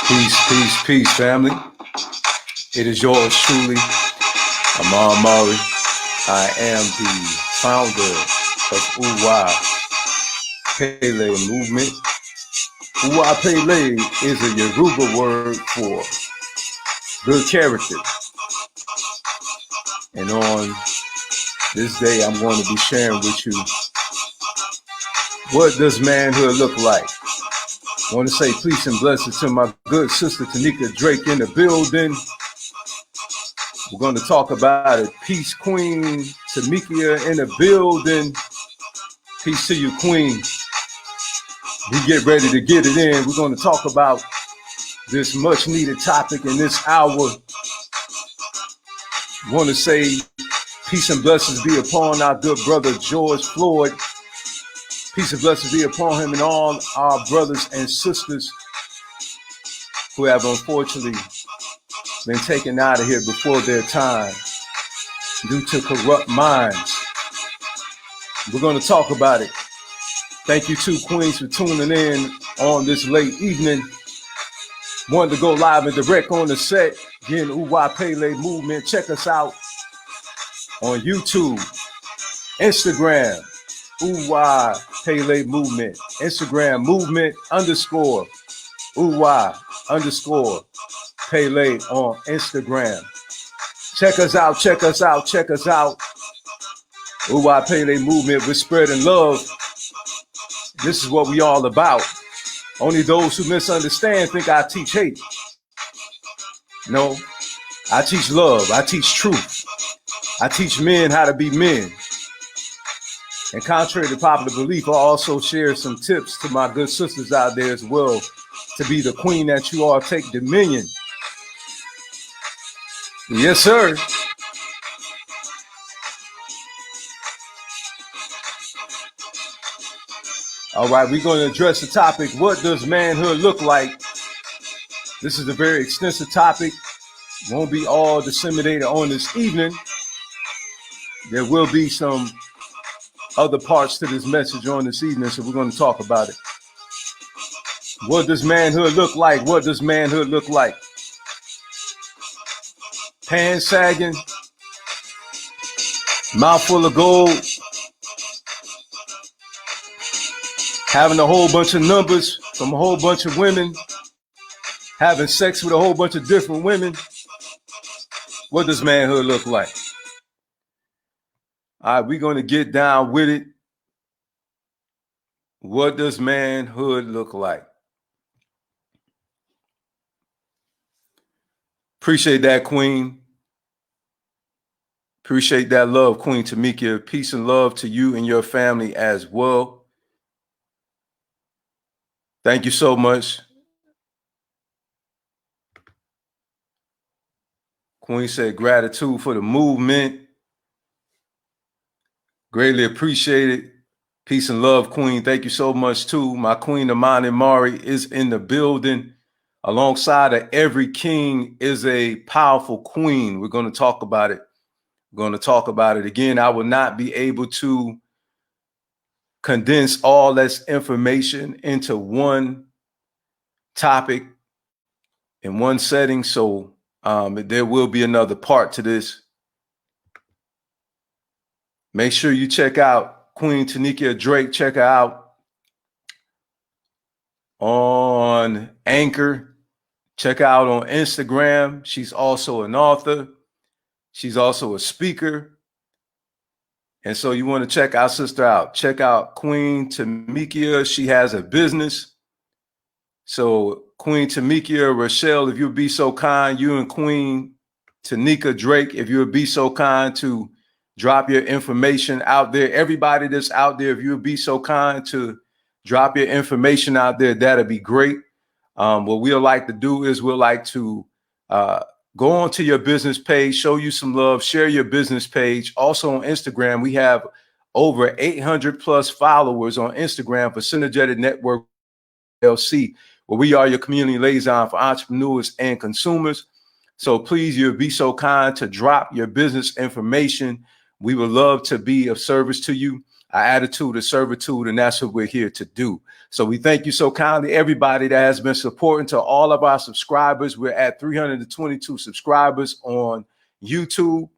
Peace, peace, peace, family. It is yours truly, Amar Murray. I am the founder of Uwa Pele movement. Uwa Pele is a Yoruba word for good character. And on this day, I'm going to be sharing with you, what does manhood look like? I want to say peace and blessings to my good sister Tanika Drake in the building. We're going to talk about it. Peace, Queen Tamikia in the building. Peace to you, Queen. We get ready to get it in. We're going to talk about this much needed topic in this hour. I want to say peace and blessings be upon our good brother George Floyd. Peace and blessings be upon him and all our brothers and sisters who have unfortunately been taken out of here before their time due to corrupt minds. We're going to talk about it. Thank you two queens for tuning in on this late evening. Wanted to go live and direct on the set. Again, Uwa Pele movement. Check us out on YouTube, Instagram, Uwa Pele movement, Instagram movement _ Uwa _ Pele on Instagram. Check us out, check us out, check us out. Uwa Pele movement, we're spreading love. This is what we all about. Only those who misunderstand think I teach hate. No, I teach love. I teach truth. I teach men how to be men. And contrary to popular belief, I also share some tips to my good sisters out there as well to be the queen that you are. Take dominion. Yes, sir. All right, we're going to address the topic, what does manhood look like? This is a very extensive topic. Won't be all disseminated on this evening. There will be some other parts to this message on this evening, so we're going to talk about it. What does manhood look like? What does manhood look like? Pants sagging, mouth full of gold, having a whole bunch of numbers from a whole bunch of women, having sex with a whole bunch of different women. What does manhood look like? All right, we're going to get down with it. What does manhood look like? Appreciate that, Queen. Appreciate that love, Queen Tamikia. Peace and love to you and your family as well. Thank you so much. Queen said gratitude for the movement. Greatly appreciated. Peace and love, Queen. Thank you so much, too. My Queen, Amani Mari, is in the building. Alongside of every king is a powerful queen. We're going to talk about it. We're going to talk about it. Again, I will not be able to condense all this information into one topic in one setting. So there will be another part to this. Make sure you check out Queen Tanika Drake. Check her out on Anchor. Check her out on Instagram. She's also an author. She's also a speaker. And so you want to check our sister out. Check out Queen Tamikia. She has a business. So Queen Tamikia, Rochelle, if you'd be so kind, you and Queen Tanika Drake, if you would be so kind to drop your information out there. Everybody that's out there, if you would be so kind to drop your information out there, that'd be great. What we'll like to do is we'll like to go onto your business page, show you some love, share your business page. Also on Instagram, we have over 800 plus followers on Instagram for Synergetic Network LC, where we are your community liaison for entrepreneurs and consumers. So please, you'll be so kind to drop your business information. We would love to be of service to you. our attitude of servitude, and that's what we're here to do. So we thank you so kindly, everybody that has been supporting. To all of our subscribers, we're at 322 subscribers on YouTube.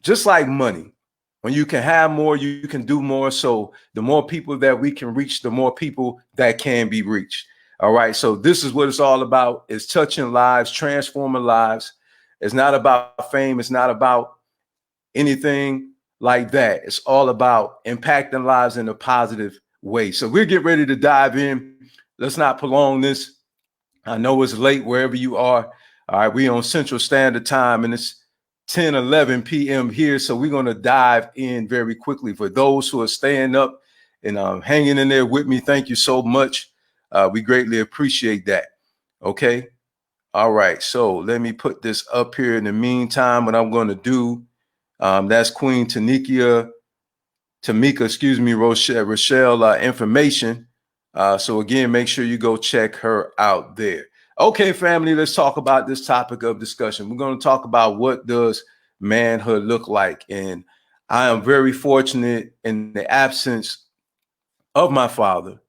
Just like money, when you can have more, you can do more. So the more people that we can reach, the more people that can be reached. All right. So this is what it's all about: is touching lives, transforming lives. It's not about fame. It's not about anything like that. It's all about impacting lives in a positive way. So we'll get ready to dive in. Let's not prolong this. I know it's late wherever you are. All right, we on Central Standard Time, and it's 10:11 p.m. here. So we're going to dive in very quickly. For those who are staying up and hanging in there with me, thank you so much. We greatly appreciate that. Okay. All right. So let me put this up here. In the meantime, what I'm going to do, that's Queen Tamika, Rochelle information. So again, make sure you go check her out there. Okay, family, let's talk about this topic of discussion. We're going to talk about what does manhood look like. And I am very fortunate in the absence of my father,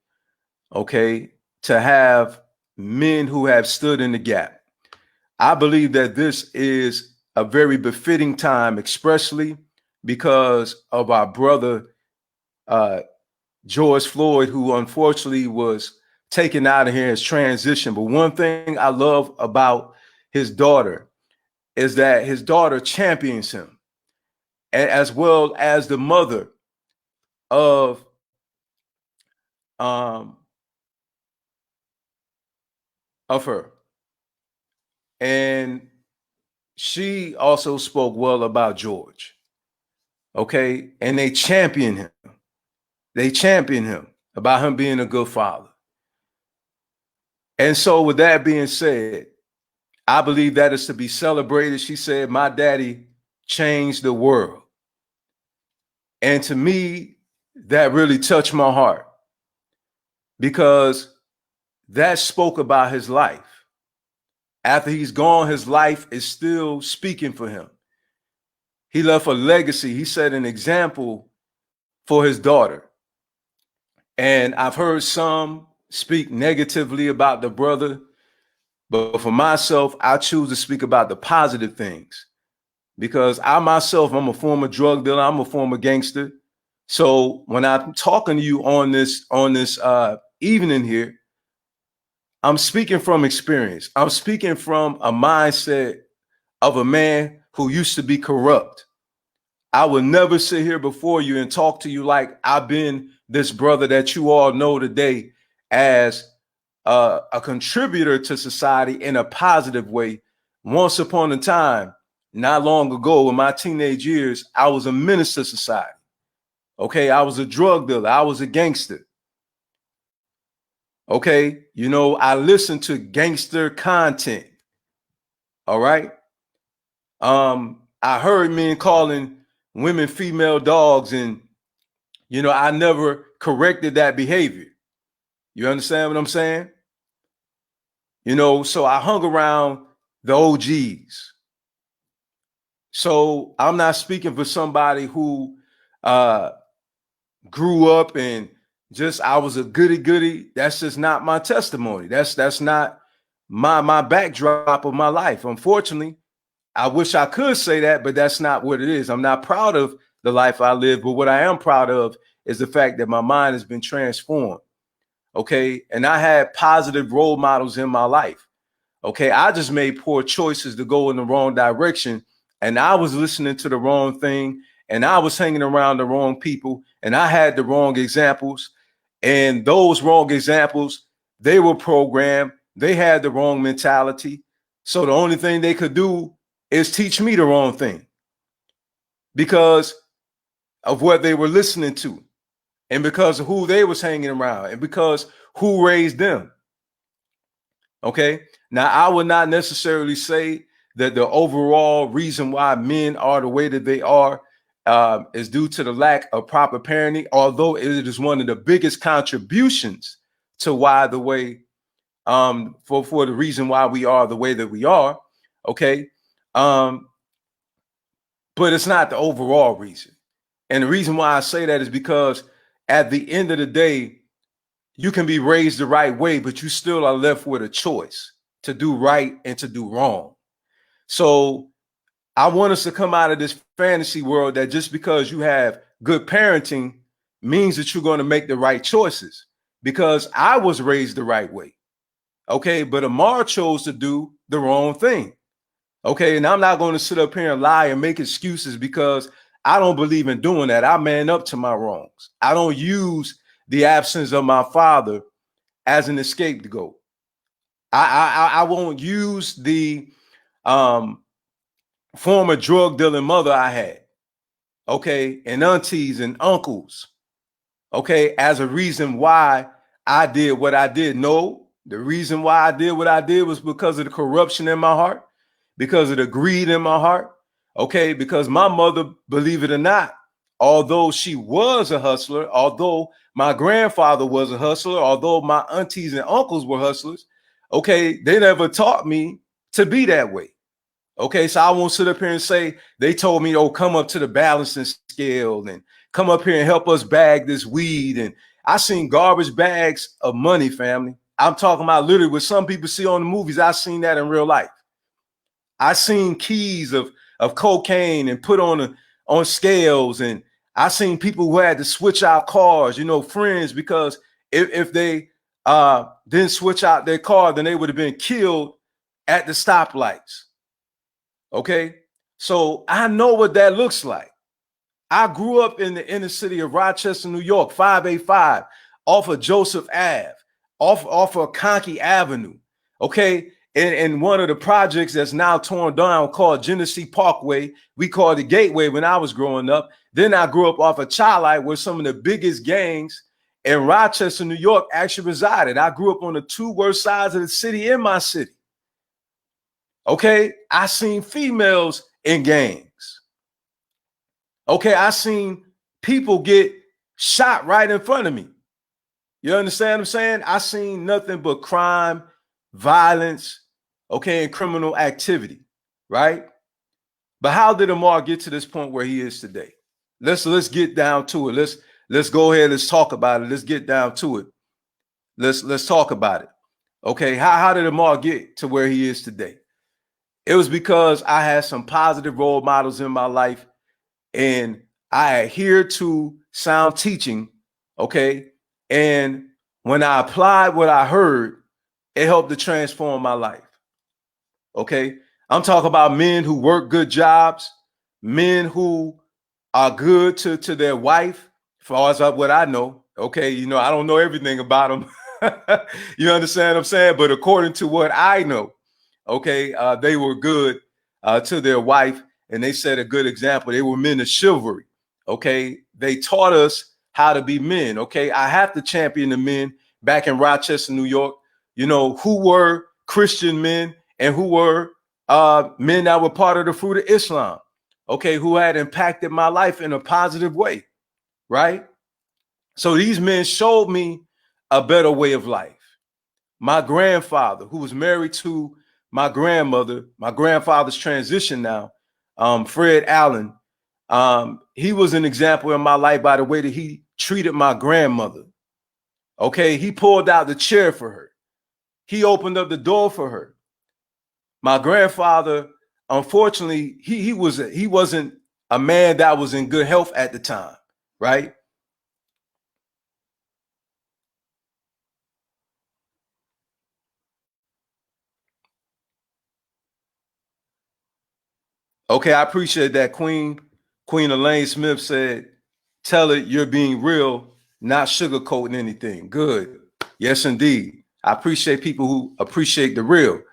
okay, to have men who have stood in the gap. I believe that this is a very befitting time, especially because of our brother, George Floyd, who unfortunately was taken out of here as transition. But one thing I love about his daughter is that his daughter champions him, as well as the mother of um, her. And she also spoke well about George. Okay. And they champion him. They champion him about him being a good father. And so with that being said, I believe that is to be celebrated. She said, my daddy changed the world. And to me, that really touched my heart, because that spoke about his life. After he's gone, his life is still speaking for him. He left a legacy. He set an example for his daughter. And I've heard some speak negatively about the brother, but for myself, I choose to speak about the positive things, because I myself, I'm a former drug dealer. I'm a former gangster. So when I'm talking to you on this evening here, I'm speaking from experience. I'm speaking from a mindset of a man who used to be corrupt. I would never sit here before you and talk to you like I've been this brother that you all know today as a contributor to society in a positive way. Once upon a time, not long ago, in my teenage years, I was a menace to society. Okay, I was a drug dealer. I was a gangster. Okay, I listened to gangster content. All right. I heard men calling women female dogs, and I never corrected that behavior. You understand what I'm saying? So I hung around the OGs. So I'm not speaking for somebody who grew up and I was a goody. That's just not my testimony. That's not my backdrop of my life. Unfortunately, I wish I could say that, but that's not what it is. I'm not proud of the life I live, but what I am proud of is the fact that my mind has been transformed. Okay. And I had positive role models in my life. Okay. I just made poor choices to go in the wrong direction. And I was listening to the wrong thing. And I was hanging around the wrong people. And I had the wrong examples. And those wrong examples, they were programmed. They had the wrong mentality. So the only thing they could do is teach me the wrong thing because of what they were listening to, and because of who they was hanging around, and because who raised them. Okay. Now, I would not necessarily say that the overall reason why men are the way that they are is due to the lack of proper parenting, although it is one of the biggest contributions to why the way for the reason why we are the way that we are. Okay. But it's not the overall reason. And the reason why I say that is because at the end of the day, you can be raised the right way, but you still are left with a choice to do right and to do wrong. So I want us to come out of this fantasy world that just because you have good parenting means that you're going to make the right choices, because I was raised the right way. Okay. But Amar chose to do the wrong thing. Okay. And I'm not going to sit up here and lie and make excuses, because I don't believe in doing that. I man up to my wrongs. I don't use the absence of my father as an scapegoat. I won't use the former drug dealing mother I had, okay, and aunties and uncles, okay, as a reason why I did what I did. No, the reason why I did what I did was because of the corruption in my heart, because of the greed in my heart, okay, because my mother, believe it or not, although she was a hustler, although my grandfather was a hustler, although my aunties and uncles were hustlers, okay, they never taught me to be that way. Okay, so I won't sit up here and say they told me, oh, come up to the balancing scale and come up here and help us bag this weed. And I seen garbage bags of money, family. I'm talking about literally what some people see on the movies. I seen that in real life. I seen keys of cocaine and put on scales, and I seen people who had to switch out cars, you know, friends, because if they didn't switch out their car, then they would have been killed at the stoplights. Okay. So I know what that looks like. I grew up in the inner city of Rochester, New York, 585, off of Joseph Ave, off of Conkey Avenue. Okay. In one of the projects that's now torn down called Genesee Parkway. We called it Gateway when I was growing up. Then I grew up off of Chilite, where some of the biggest gangs in Rochester, New York actually resided. I grew up on the two worst sides of the city in my city. Okay, I seen females in gangs. Okay, I seen people get shot right in front of me. You understand what I'm saying? I seen nothing but crime, violence, okay, and criminal activity, right? But how did Amar get to this point where he is today? Let's get down to it. Let's go ahead. Let's talk about it. Let's get down to it. Let's talk about it. Okay, how did Amar get to where he is today? It was because I had some positive role models in my life, and I adhered to sound teaching. Okay. And when I applied what I heard, it helped to transform my life. Okay. I'm talking about men who work good jobs, men who are good to their wife, as far as what I know. Okay. You know, I don't know everything about them. You understand what I'm saying? But according to what I know, okay, they were good to their wife, and they set a good example. They were men of chivalry. Okay, they taught us how to be men. Okay, I have to champion the men back in Rochester, New York, you know, who were Christian men and who were men that were part of the fruit of Islam. Okay, who had impacted my life in a positive way, right? So these men showed me a better way of life. My grandfather, who was married to my grandmother, my grandfather's transition now, Fred Allen, he was an example in my life by the way that he treated my grandmother. Okay, he pulled out the chair for her. He opened up the door for her. My grandfather, unfortunately, he wasn't a man that was in good health at the time, right? Okay, I appreciate that. Queen Elaine Smith said, tell it you're being real, not sugarcoating anything. Good. Yes, indeed. I appreciate people who appreciate the real.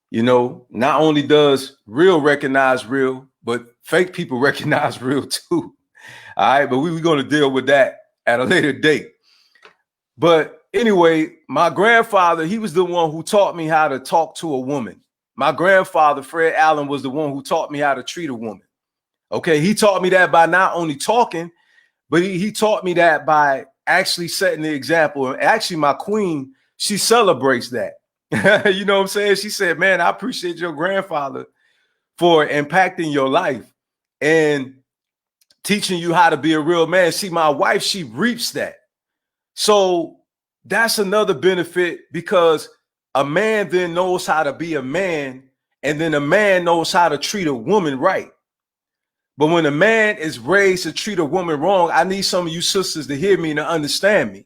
You know, not only does real recognize real, but fake people recognize real too. All right, but we're going to deal with that at a later date. But anyway, my grandfather, he was the one who taught me how to talk to a woman. My grandfather, Fred Allen, was the one who taught me how to treat a woman. Okay, he taught me that by not only talking, but he taught me that by actually setting the example. And actually, my queen, she celebrates that. You know what I'm saying? She said, man, I appreciate your grandfather for impacting your life. And teaching you how to be a real man. See, my wife, she reaps that. So that's another benefit, because a man then knows how to be a man, and then a man knows how to treat a woman right. But when a man is raised to treat a woman wrong, I need some of you sisters to hear me and to understand me.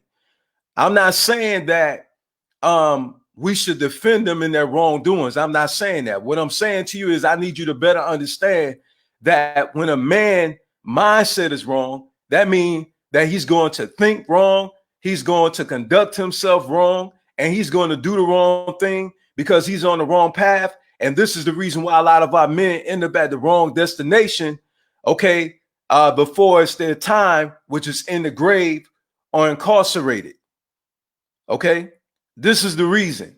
I'm not saying that we should defend them in their wrongdoings. I'm not saying that. What I'm saying to you is I need you to better understand that when a man mindset is wrong, that means that he's going to think wrong, he's going to conduct himself wrong, and he's going to do the wrong thing because he's on the wrong path. And this is the reason why a lot of our men end up at the wrong destination, okay, before it's their time, which is in the grave or incarcerated. Okay, this is the reason.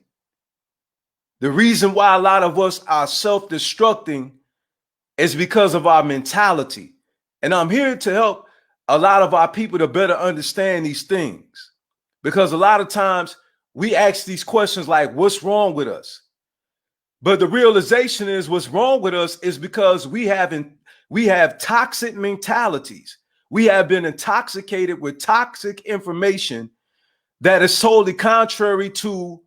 The reason why a lot of us are self-destructing is because of our mentality. And I'm here to help a lot of our people to better understand these things, because a lot of times we ask these questions like, what's wrong with us? But the realization is what's wrong with us is because we have toxic mentalities. We have been intoxicated with toxic information that is totally contrary to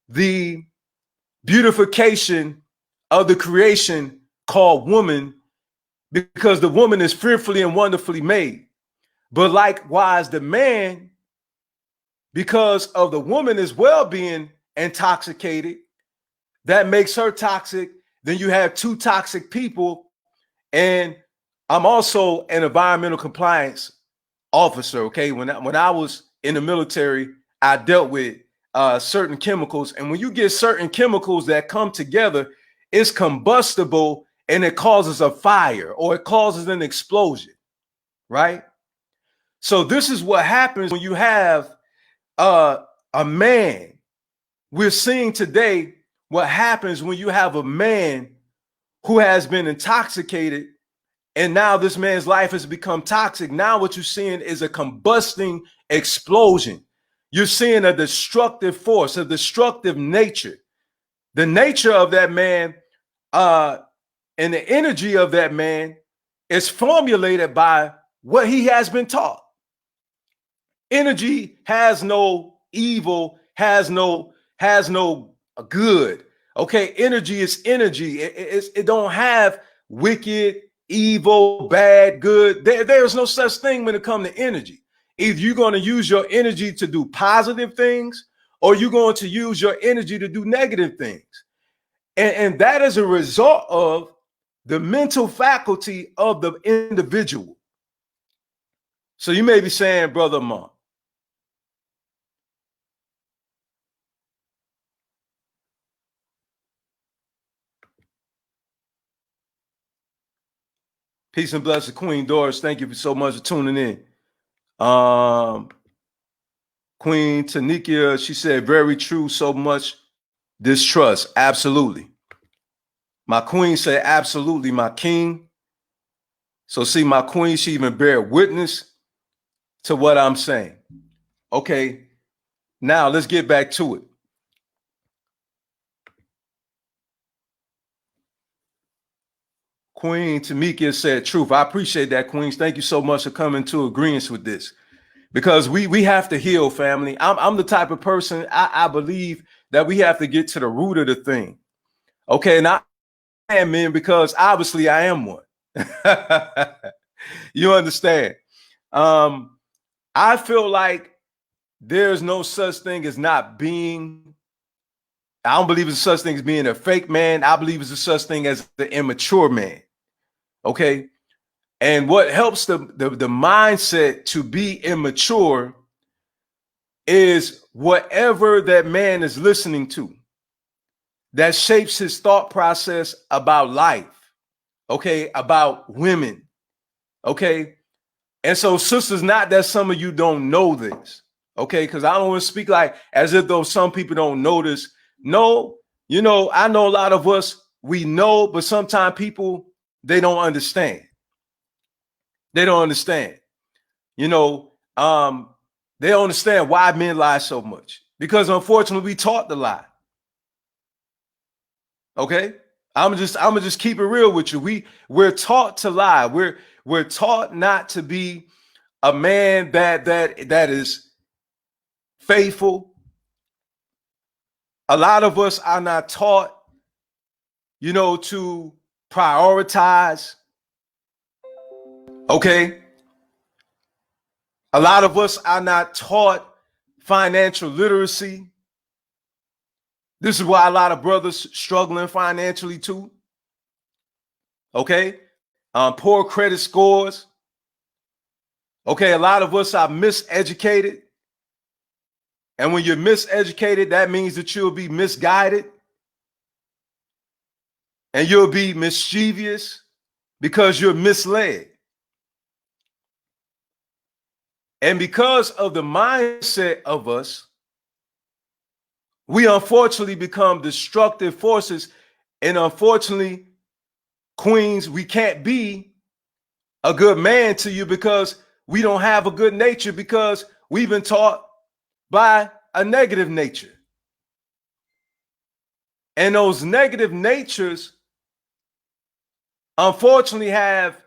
the beautification of the creation called woman, because the woman is fearfully and wonderfully made. But likewise, the man, because of the woman as well being intoxicated, that makes her toxic. Then you have two toxic people. And I'm also an environmental compliance officer. Okay, when I was in the military, I dealt with certain chemicals, and when you get certain chemicals that come together, it's combustible and it causes a fire or it causes an explosion, right? So this is what happens when you have a man. We're seeing today what happens when you have a man who has been intoxicated, and now this man's life has become toxic. Now what you're seeing is a combusting explosion. You're seeing a destructive force, a destructive nature. The nature of that man and the energy of that man is formulated by what he has been taught. Energy has no evil, has no good. Okay, energy is energy. It don't have wicked, evil, bad, good. There's no such thing when it comes to energy. Either you're going to use your energy to do positive things, or you're going to use your energy to do negative things. And that is a result of the mental faculty of the individual. So you may be saying, Brother Monk, peace and blessings, Queen Doris. Thank you so much for tuning in. Queen Tanikia, she said, very true, so much distrust. Absolutely. My queen said, absolutely, my king. So see, my queen, she even bear witness to what I'm saying. Okay, now let's get back to it. Queen Tamika said truth. I appreciate that, Queens. Thank you so much for coming to agreement with this, because we have to heal, family. I'm the type of person, I believe that we have to get to the root of the thing. Okay, and I am, man, because obviously I am one. You understand? I feel like there's no such thing as not being. I don't believe there's such thing as being a fake man. I believe there's a such thing as the immature man. Okay. And what helps the mindset to be immature is whatever that man is listening to that shapes his thought process about life. Okay. About women. Okay. And so, sisters, not that some of you don't know this. Okay. Because I don't want to speak like as if though some people don't know this. No, you know, I know a lot of us, we know, but sometimes people, they don't understand. They don't understand. You know, they don't understand why men lie so much, because unfortunately we taught the lie. Okay. I'm just keep it real with you. We're taught to lie. We're taught not to be a man that is faithful. A lot of us are not taught, to prioritize. Okay. A lot of us are not taught financial literacy. This is why a lot of brothers struggling financially too. Okay. Poor credit scores. Okay. A lot of us are miseducated. And when you're miseducated, that means that you'll be misguided and you'll be mischievous because you're misled. And because of the mindset of us, we unfortunately become destructive forces. And unfortunately, queens, we can't be a good man to you because we don't have a good nature, because we've been taught by a negative nature. And those negative natures, unfortunately, have,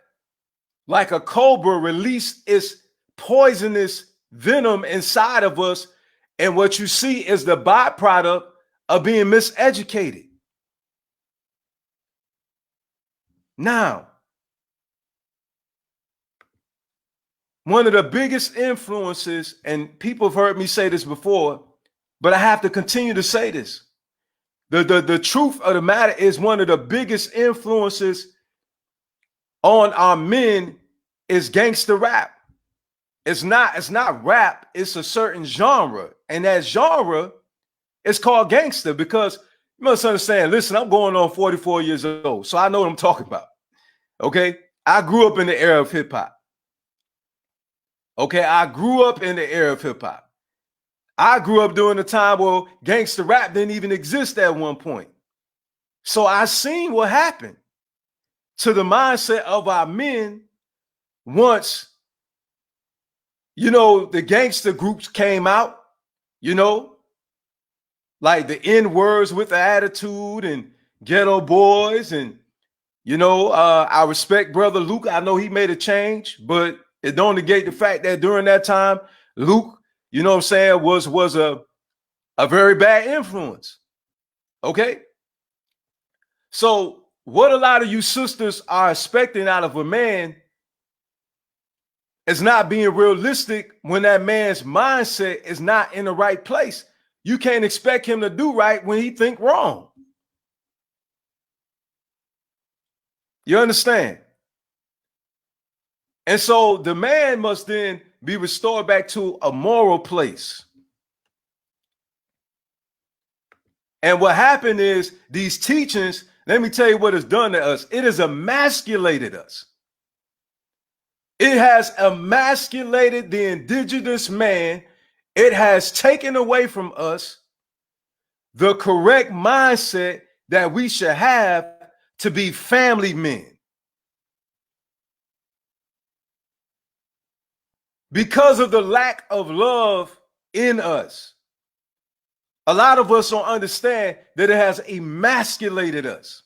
like a cobra, released its poisonous venom inside of us. And what you see is the byproduct of being miseducated. Now, one of the biggest influences, and people have heard me say this before, but I have to continue to say this. The truth of the matter is, one of the biggest influences on our men is gangster rap. It's not rap, it's a certain genre. And that genre is called gangster, because you must understand, listen, I'm going on 44 years old, so I know what I'm talking about. Okay? I grew up in the era of hip hop. Okay, I grew up in the era of hip hop. I grew up during the time where gangster rap didn't even exist at one point. So I seen what happened to the mindset of our men once, the gangster groups came out, like the N-words with the attitude and Ghetto Boys. And, I respect Brother Luke. I know he made a change, but it don't negate the fact that during that time, Luke, was a very bad influence. Okay? So what a lot of you sisters are expecting out of a man is not being realistic when that man's mindset is not in the right place. You can't expect him to do right when he think wrong. You understand? And so the man must then be restored back to a moral place. And what happened is, these teachings, let me tell you what it's done to us. It has emasculated us. It has emasculated the indigenous man. It has taken away from us the correct mindset that we should have to be family men. Because of the lack of love in us, a lot of us don't understand that it has emasculated us.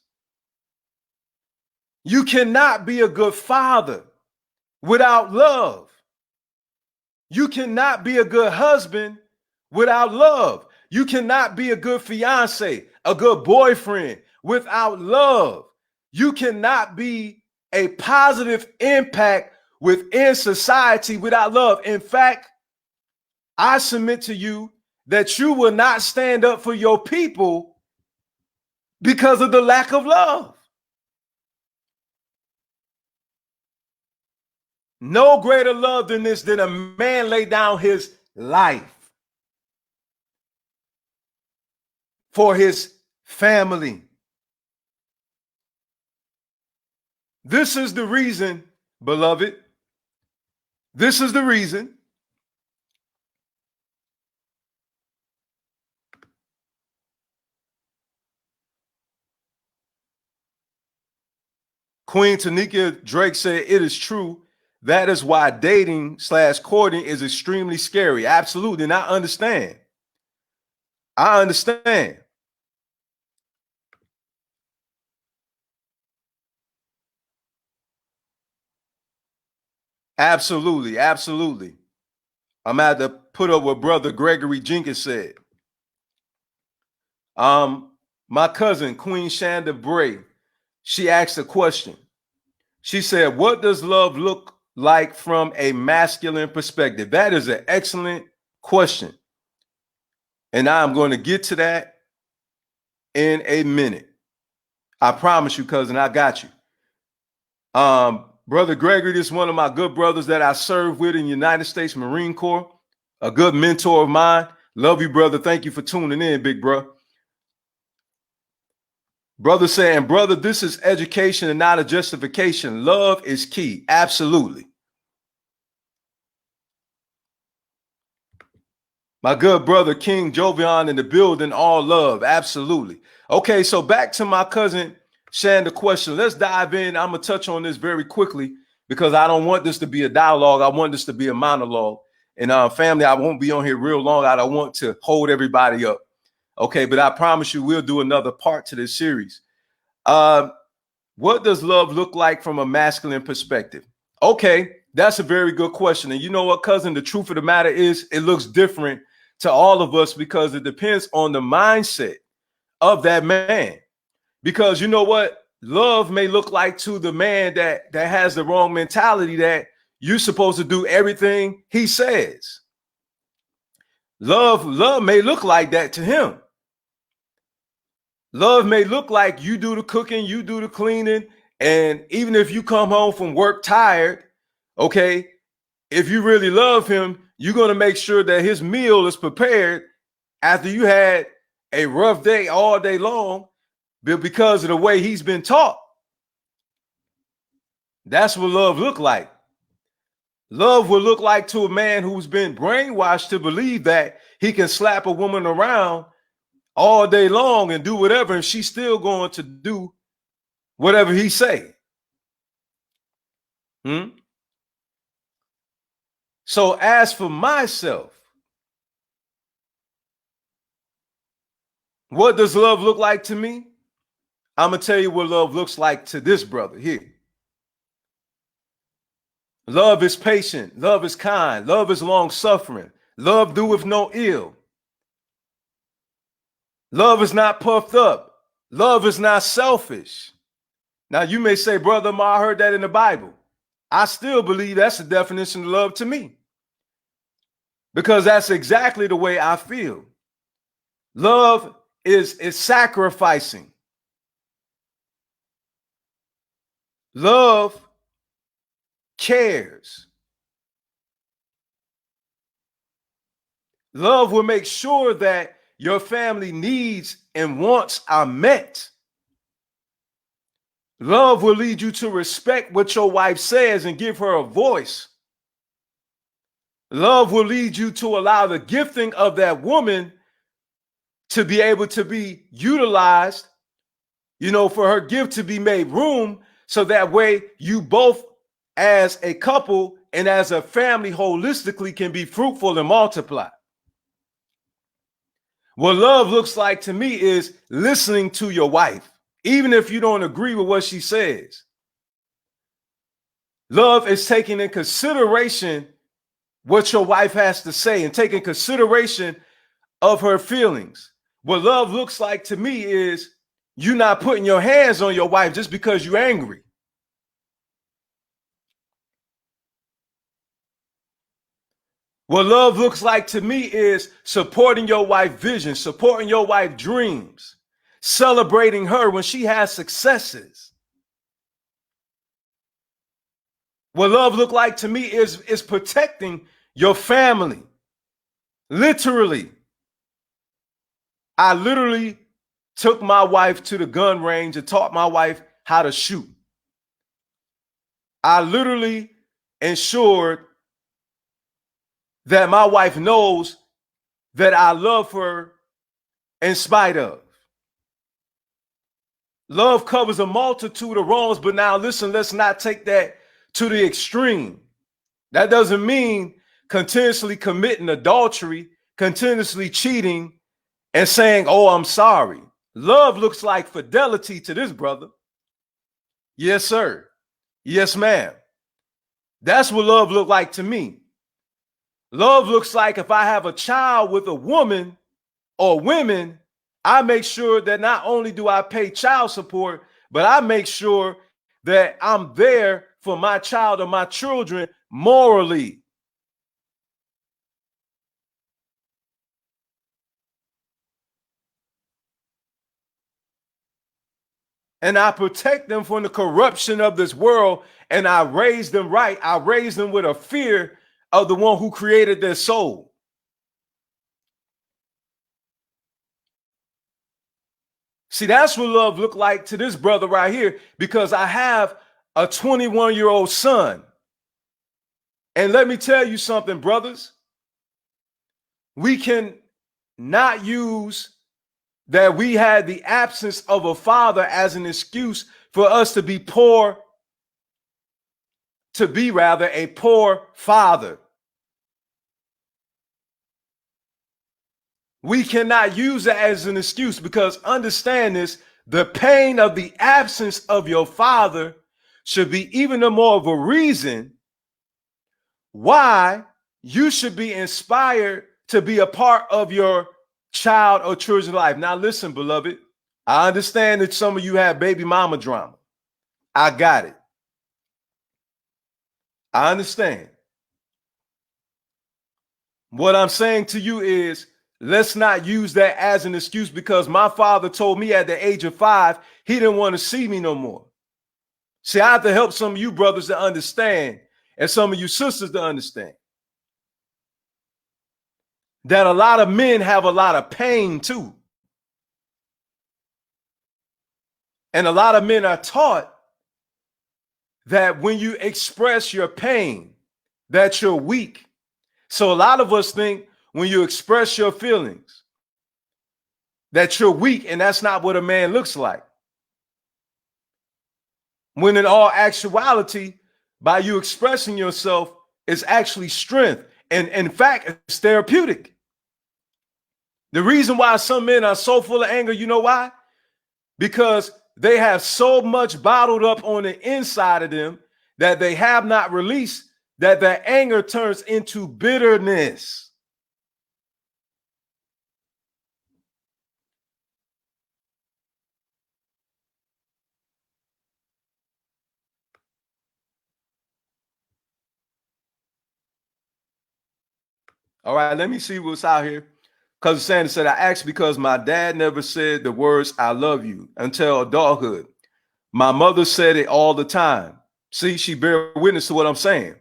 You cannot be a good father without love. You cannot be a good husband without love. You cannot be a good fiance, a good boyfriend without love. You cannot be a positive impact within society without love. In fact, I submit to you that you will not stand up for your people because of the lack of love. No greater love than this, than a man lay down his life for his family. This is the reason, beloved. This is the reason Queen Tanika Drake said, it is true. That is why dating/courting is extremely scary. Absolutely. And I understand. I understand. Absolutely, absolutely. I'm at to put up what Brother Gregory Jenkins said. Um, my cousin, Queen Shanda Bray, she asked a question. She said, "What does love look like from a masculine perspective?" That is an excellent question. And I'm going to get to that in a minute. I promise you, cousin, I got you. Brother Gregory, this is one of my good brothers that I served with in the United States Marine Corps, a good mentor of mine. Love you, brother. Thank you for tuning in, big bro. Brother saying, brother, this is education and not a justification. Love is key. Absolutely. My good brother, King Jovian in the building, all love. Absolutely. Okay, so back to my cousin, Shanda question. Let's dive in. I'm going to touch on this very quickly because I don't want this to be a dialogue. I want this to be a monologue. And family, I won't be on here real long. I don't want to hold everybody up. Okay, but I promise you we'll do another part to this series. What does love look like from a masculine perspective? Okay, that's a very good question. And you know what, cousin? The truth of the matter is it looks different to all of us because it depends on the mindset of that man. Because you know what? Love may look like to the man that has the wrong mentality that you're supposed to do everything he says. Love may look like that to him. Love may look like you do the cooking, you do the cleaning, and even if you come home from work tired, okay, if you really love him, you're going to make sure that his meal is prepared after you had a rough day all day long because of the way he's been taught. That's what love look like. Love will look like to a man who's been brainwashed to believe that he can slap a woman around all day long and do whatever, and she's still going to do whatever he say. So as for myself, what does love look like to me? I'm going to tell you what love looks like to this brother here. Love is patient. Love is kind. Love is long-suffering. Love doeth no ill. Love is not puffed up. Love is not selfish. Now, you may say, brother, I heard that in the Bible. I still believe that's the definition of love to me because that's exactly the way I feel. Love is sacrificing. Love cares. Love will make sure that your family needs and wants are met. Love will lead you to respect what your wife says and give her a voice. Love will lead you to allow the gifting of that woman to be able to be utilized, for her gift to be made room so that way you both as a couple and as a family holistically can be fruitful and multiply. What love looks like to me is listening to your wife, even if you don't agree with what she says. Love is taking in consideration what your wife has to say and taking consideration of her feelings. What love looks like to me is you not putting your hands on your wife just because you're angry. What love looks like to me is supporting your wife's vision, supporting your wife's dreams, celebrating her when she has successes. What love look like to me is protecting your family. Literally. I literally took my wife to the gun range and taught my wife how to shoot. I literally ensured that my wife knows that I love her in spite of. Love covers a multitude of wrongs, but now listen, let's not take that to the extreme. That doesn't mean continuously committing adultery, continuously cheating, and saying, oh, I'm sorry. Love looks like fidelity to this brother. Yes, sir. Yes, ma'am. That's what love looked like to me. Love looks like if I have a child with a woman or women, I make sure that not only do I pay child support, but I make sure that I'm there for my child or my children morally. And I protect them from the corruption of this world, and I raise them right. I raise them with a fear of the one who created their soul. See, that's what love looked like to this brother right here, because I have a 21-year-old son. And let me tell you something, brothers. We can not use that we had the absence of a father as an excuse for us to be poor, to be rather a poor father. We cannot use that as an excuse, because understand this, the pain of the absence of your father should be even more of a reason why you should be inspired to be a part of your child or children's life. Now listen, beloved, I understand that some of you have baby mama drama. I got it. I understand. What I'm saying to you is, let's not use that as an excuse, because my father told me at the age of 5, he didn't want to see me no more. See, I have to help some of you brothers to understand, and some of you sisters to understand, that a lot of men have a lot of pain too. And a lot of men are taught that when you express your pain, that you're weak. So a lot of us think when you express your feelings, that you're weak, and that's not what a man looks like. When in all actuality, by you expressing yourself, is actually strength. And in fact, it's therapeutic. The reason why some men are so full of anger, you know why? Because they have so much bottled up on the inside of them that they have not released, that their anger turns into bitterness. All right, let me see what's out here. Cousin Sanders said, I asked because my dad never said the words, I love you, until adulthood. My mother said it all the time. See, she bear witness to what I'm saying.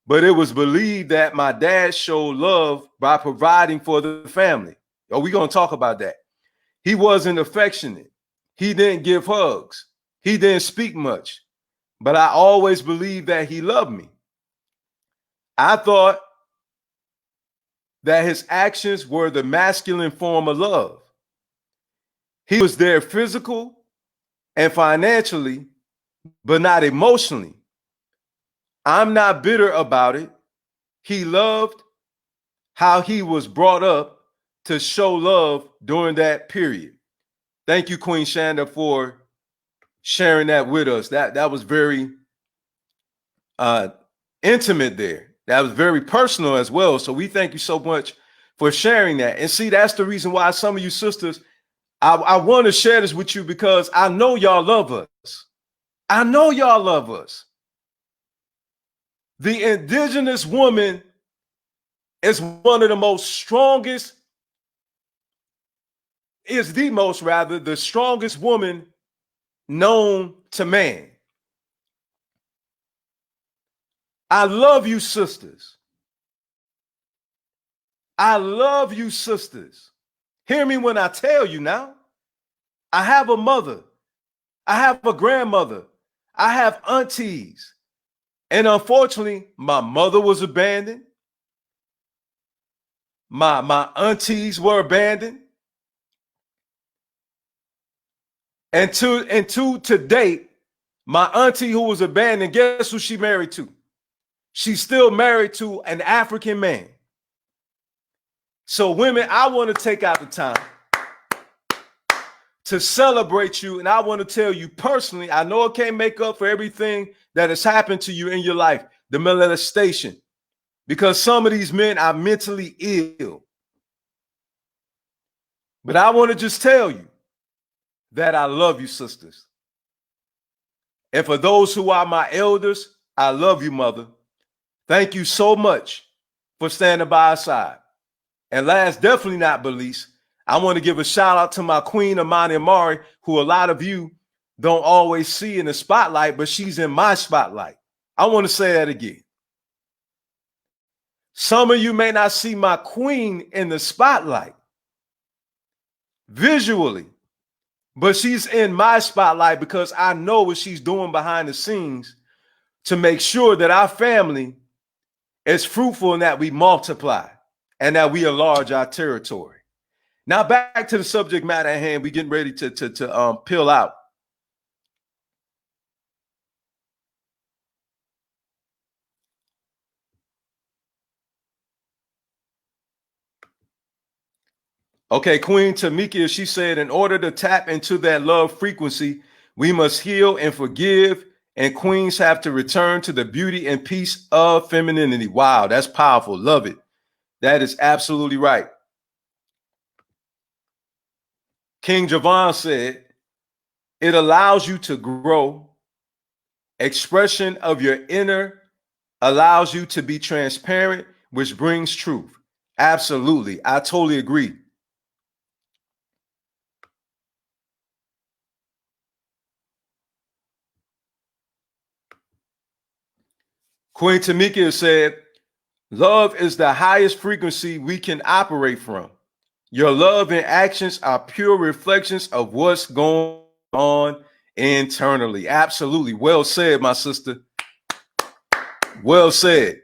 But it was believed that my dad showed love by providing for the family. Are we going to talk about that? He wasn't affectionate. He didn't give hugs. He didn't speak much. But I always believed that he loved me. I thought that his actions were the masculine form of love. He was there physical and financially, but not emotionally. I'm not bitter about it. He loved how he was brought up to show love during that period. Thank you, Queen Shanda, for sharing that with us. That was very intimate there. That was very personal as well. So we thank you so much for sharing that. And see, that's the reason why some of you sisters, I want to share this with you, because I know y'all love us. I know y'all love us. The indigenous woman is one of the most strongest, is the most rather, the strongest woman known to man. I love you, sisters. I love you, sisters. Hear me when I tell you now. I have a mother. I have a grandmother. I have aunties. And unfortunately, my mother was abandoned. My aunties were abandoned. And to date, my auntie who was abandoned, guess who she married to? She's still married to an African man. So women, I want to take out the time to celebrate you. And I want to tell you personally, I know it can't make up for everything that has happened to you in your life, the molestation, because some of these men are mentally ill. But I want to just tell you that I love you, sisters. And for those who are my elders, I love you, mother. Thank you so much for standing by our side. And last, definitely not but least, I want to give a shout out to my queen, Amani Amari, who a lot of you don't always see in the spotlight, but she's in my spotlight. I want to say that again. Some of you may not see my queen in the spotlight visually, but she's in my spotlight because I know what she's doing behind the scenes to make sure that our family is fruitful and that we multiply and that we enlarge our territory. Now back to the subject matter at hand. We're getting ready to peel out. Okay, Queen Tamika, she said, in order to tap into that love frequency, we must heal and forgive, and queens have to return to the beauty and peace of femininity. Wow, that's powerful. Love it. That is absolutely right. King Javon said, it allows you to grow. Expression of your inner allows you to be transparent, which brings truth. Absolutely. I totally agree. Queen Tamika said, love is the highest frequency we can operate from. Your love and actions are pure reflections of what's going on internally. Absolutely. Well said, my sister. Well said.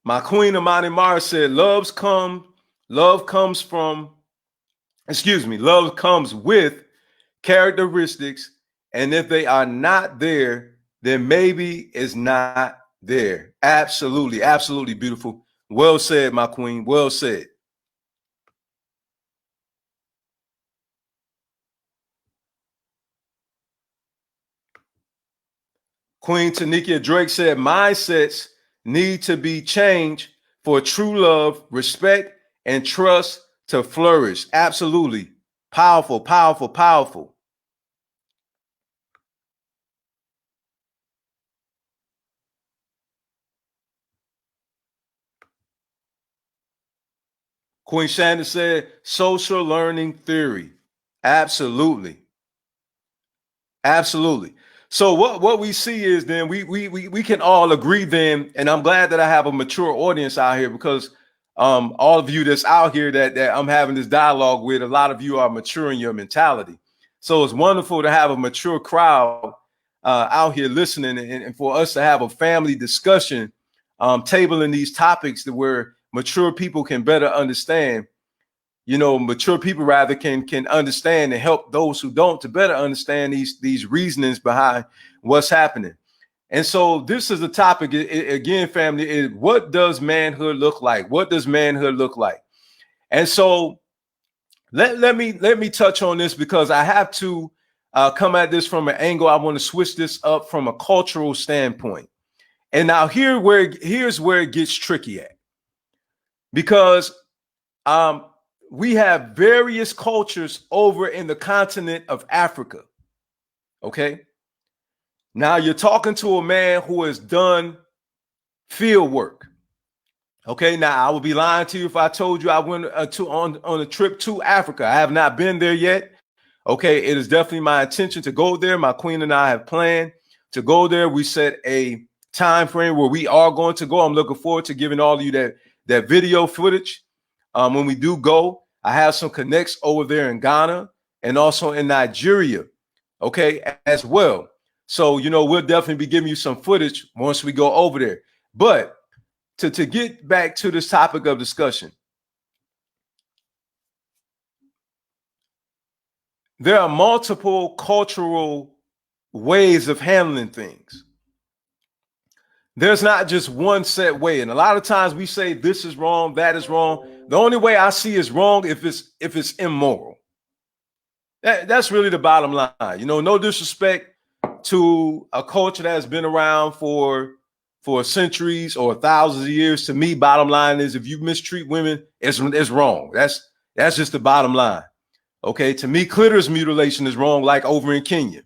My queen Amani Mara said, love comes with characteristics, and if they are not there, then maybe it's not there. Absolutely, absolutely beautiful. Well said, my queen. Well said. Queen Tanika Drake said, mindsets need to be changed for true love, respect, and trust to flourish. Absolutely. Powerful, powerful, powerful. Queen Shanda said, social learning theory. Absolutely. Absolutely. So what we see is then we can all agree then, and I'm glad that I have a mature audience out here because all of you that's out here that I'm having this dialogue with, a lot of you are mature in your mentality. So it's wonderful to have a mature crowd out here listening, and for us to have a family discussion, tabling these topics to where mature people can better understand. Mature people rather can understand and help those who don't to better understand these reasonings behind what's happening. And so this is the topic again, family, is what does manhood look like? What does manhood look like? And so let me touch on this because I have to come at this from an angle. I want to switch this up from a cultural standpoint. And now here's where it gets tricky at, because we have various cultures over in the continent of Africa. Okay. Now you're talking to a man who has done field work. Okay. Now I would be lying to you if I told you I went on a trip to Africa. I have not been there yet. Okay. It is definitely my intention to go there. My queen and I have planned to go there. We set a time frame where we are going to go. I'm looking forward to giving all of you that video footage. When we do go, I have some connects over there in Ghana and also in Nigeria, okay, as well. So, we'll definitely be giving you some footage once we go over there. But to get back to this topic of discussion, there are multiple cultural ways of handling things. There's not just one set way. And a lot of times we say this is wrong, that is wrong. The only way I see is wrong if it's immoral. That's really the bottom line. You know, no disrespect to a culture that has been around for centuries or thousands of years. To me, bottom line is if you mistreat women, it's wrong. That's just the bottom line. Okay, to me, clitoris mutilation is wrong, like over in Kenya.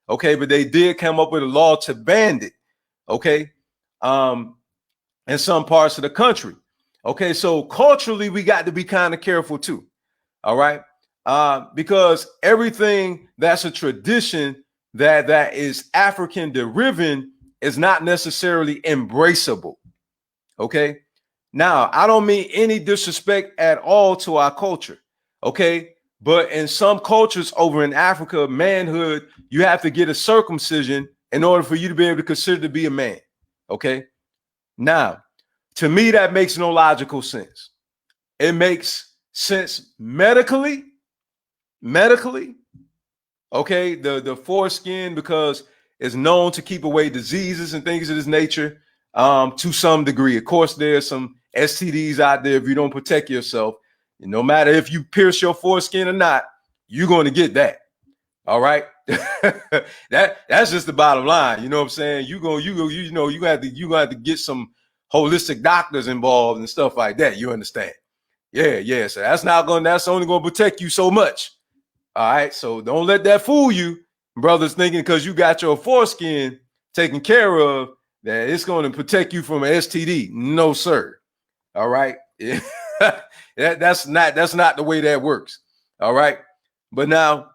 Okay, but they did come up with a law to ban it. Okay, in some parts of the country. Okay, so culturally, we got to be kind of careful too. All right, because everything that's a tradition that is African deriving is not necessarily embraceable. Okay, now I don't mean any disrespect at all to our culture. Okay, but in some cultures over in Africa, manhood, you have to get a circumcision in order for you to be able to consider to be a man. Okay, now to me that makes no logical sense. It makes sense medically. Okay, the foreskin, because it's known to keep away diseases and things of this nature, to some degree. Of course, there's some STDs out there if you don't protect yourself. No matter if you pierce your foreskin or not, you're going to get that. All right. That's just the bottom line. You know what I'm saying? You have to get some holistic doctors involved and stuff like that. You understand? Yeah. So that's only going to protect you so much. All right. So don't let that fool you, brothers, thinking because you got your foreskin taken care of that it's going to protect you from an STD. No, sir. All right. That's not the way that works. All right. But now,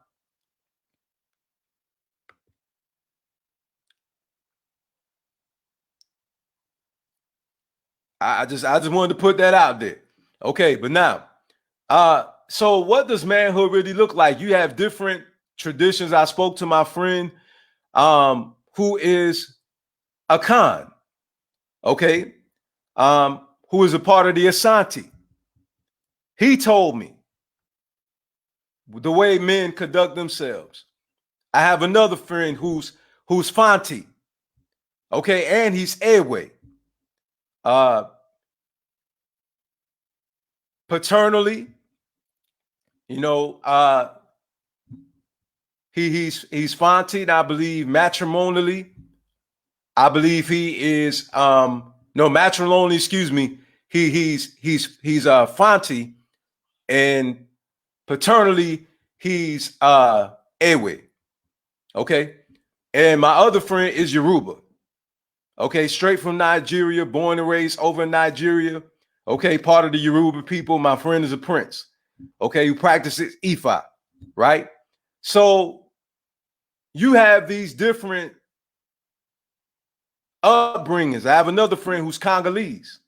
I just wanted to put that out there. Okay, but now, so what does manhood really look like? You have different traditions. I spoke to my friend, who is a Khan, okay, who is a part of the Asante. He told me the way men conduct themselves. I have another friend who's Fanti, okay, and he's Ewe. Paternally, you know, he's Fanti, I believe matrimonially. I believe he is no matrimonially, excuse me. He's Fanti, and paternally he's Ewe. Okay. And my other friend is Yoruba. Okay, straight from Nigeria, born and raised over in Nigeria. Okay, part of the Yoruba people. My friend is a prince. Okay, who practices Ifa, right? So you have these different upbringings. I have another friend who's Congolese,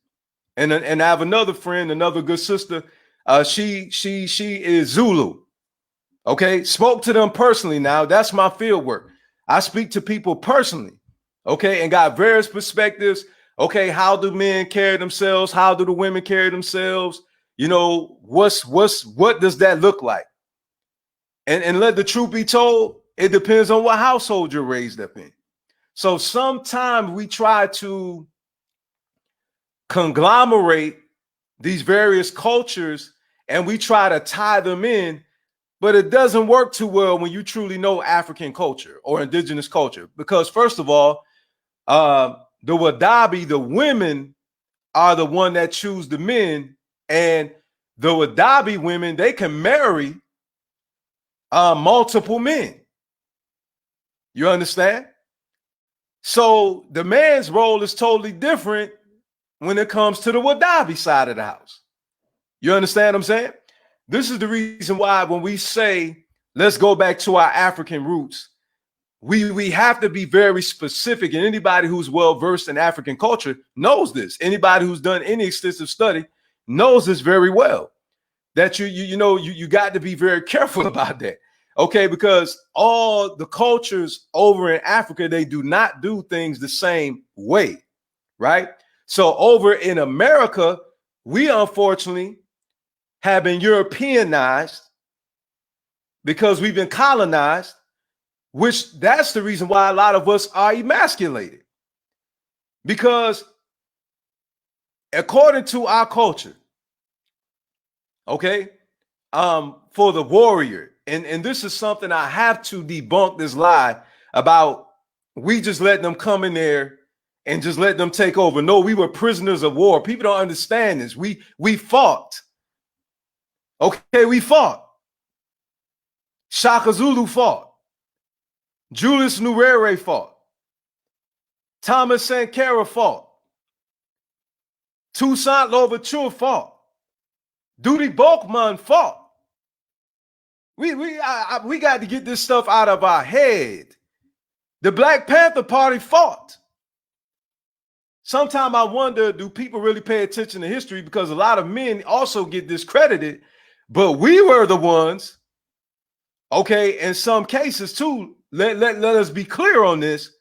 and I have another friend, another good sister. She is Zulu. Okay, spoke to them personally. Now that's my field work. I speak to people personally. Okay, and got various perspectives. Okay, how do men carry themselves? How do the women carry themselves? You know, what does that look like? And let the truth be told, it depends on what household you're raised up in. So sometimes we try to conglomerate these various cultures and we try to tie them in, but it doesn't work too well when you truly know African culture or indigenous culture. Because first of all, the Wadabi, the women are the one that choose the men, and the Wadabi women, they can marry multiple men. You understand? So the man's role is totally different when it comes to the Wadabi side of the house. You understand what I'm saying? This is the reason why when we say, let's go back to our African roots, we have to be very specific. And anybody who's well-versed in African culture knows this. Anybody who's done any extensive study knows this very well, that you got to be very careful about that. Okay, because all the cultures over in Africa, they do not do things the same way, right? So over in America, we unfortunately have been Europeanized because we've been colonized, which that's the reason why a lot of us are emasculated. Because according to our culture, okay, for the warrior, and this is something I have to debunk this lie about we just let them come in there and just let them take over. No, we were prisoners of war. People don't understand this. We fought. Okay, we fought. Shaka Zulu fought. Julius Nyerere fought. Thomas Sankara fought. Toussaint Louverture fought. Duty Bolkman fought. We got to get this stuff out of our head. The Black Panther Party fought. Sometimes I wonder, do people really pay attention to history? Because a lot of men also get discredited, but we were the ones, okay, in some cases too, let us be clear on this.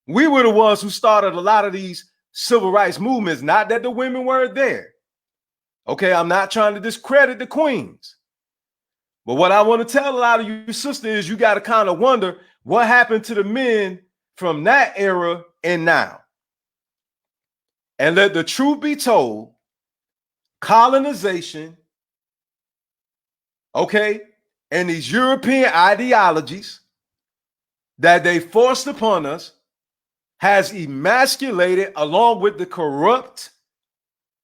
We were the ones who started a lot of these civil rights movements, not that the women weren't there. Okay, I'm not trying to discredit the queens. But what I want to tell a lot of you sisters is you got to kind of wonder what happened to the men from that era and now. And let the truth be told, colonization, okay, and these European ideologies that they forced upon us has emasculated, along with the corrupt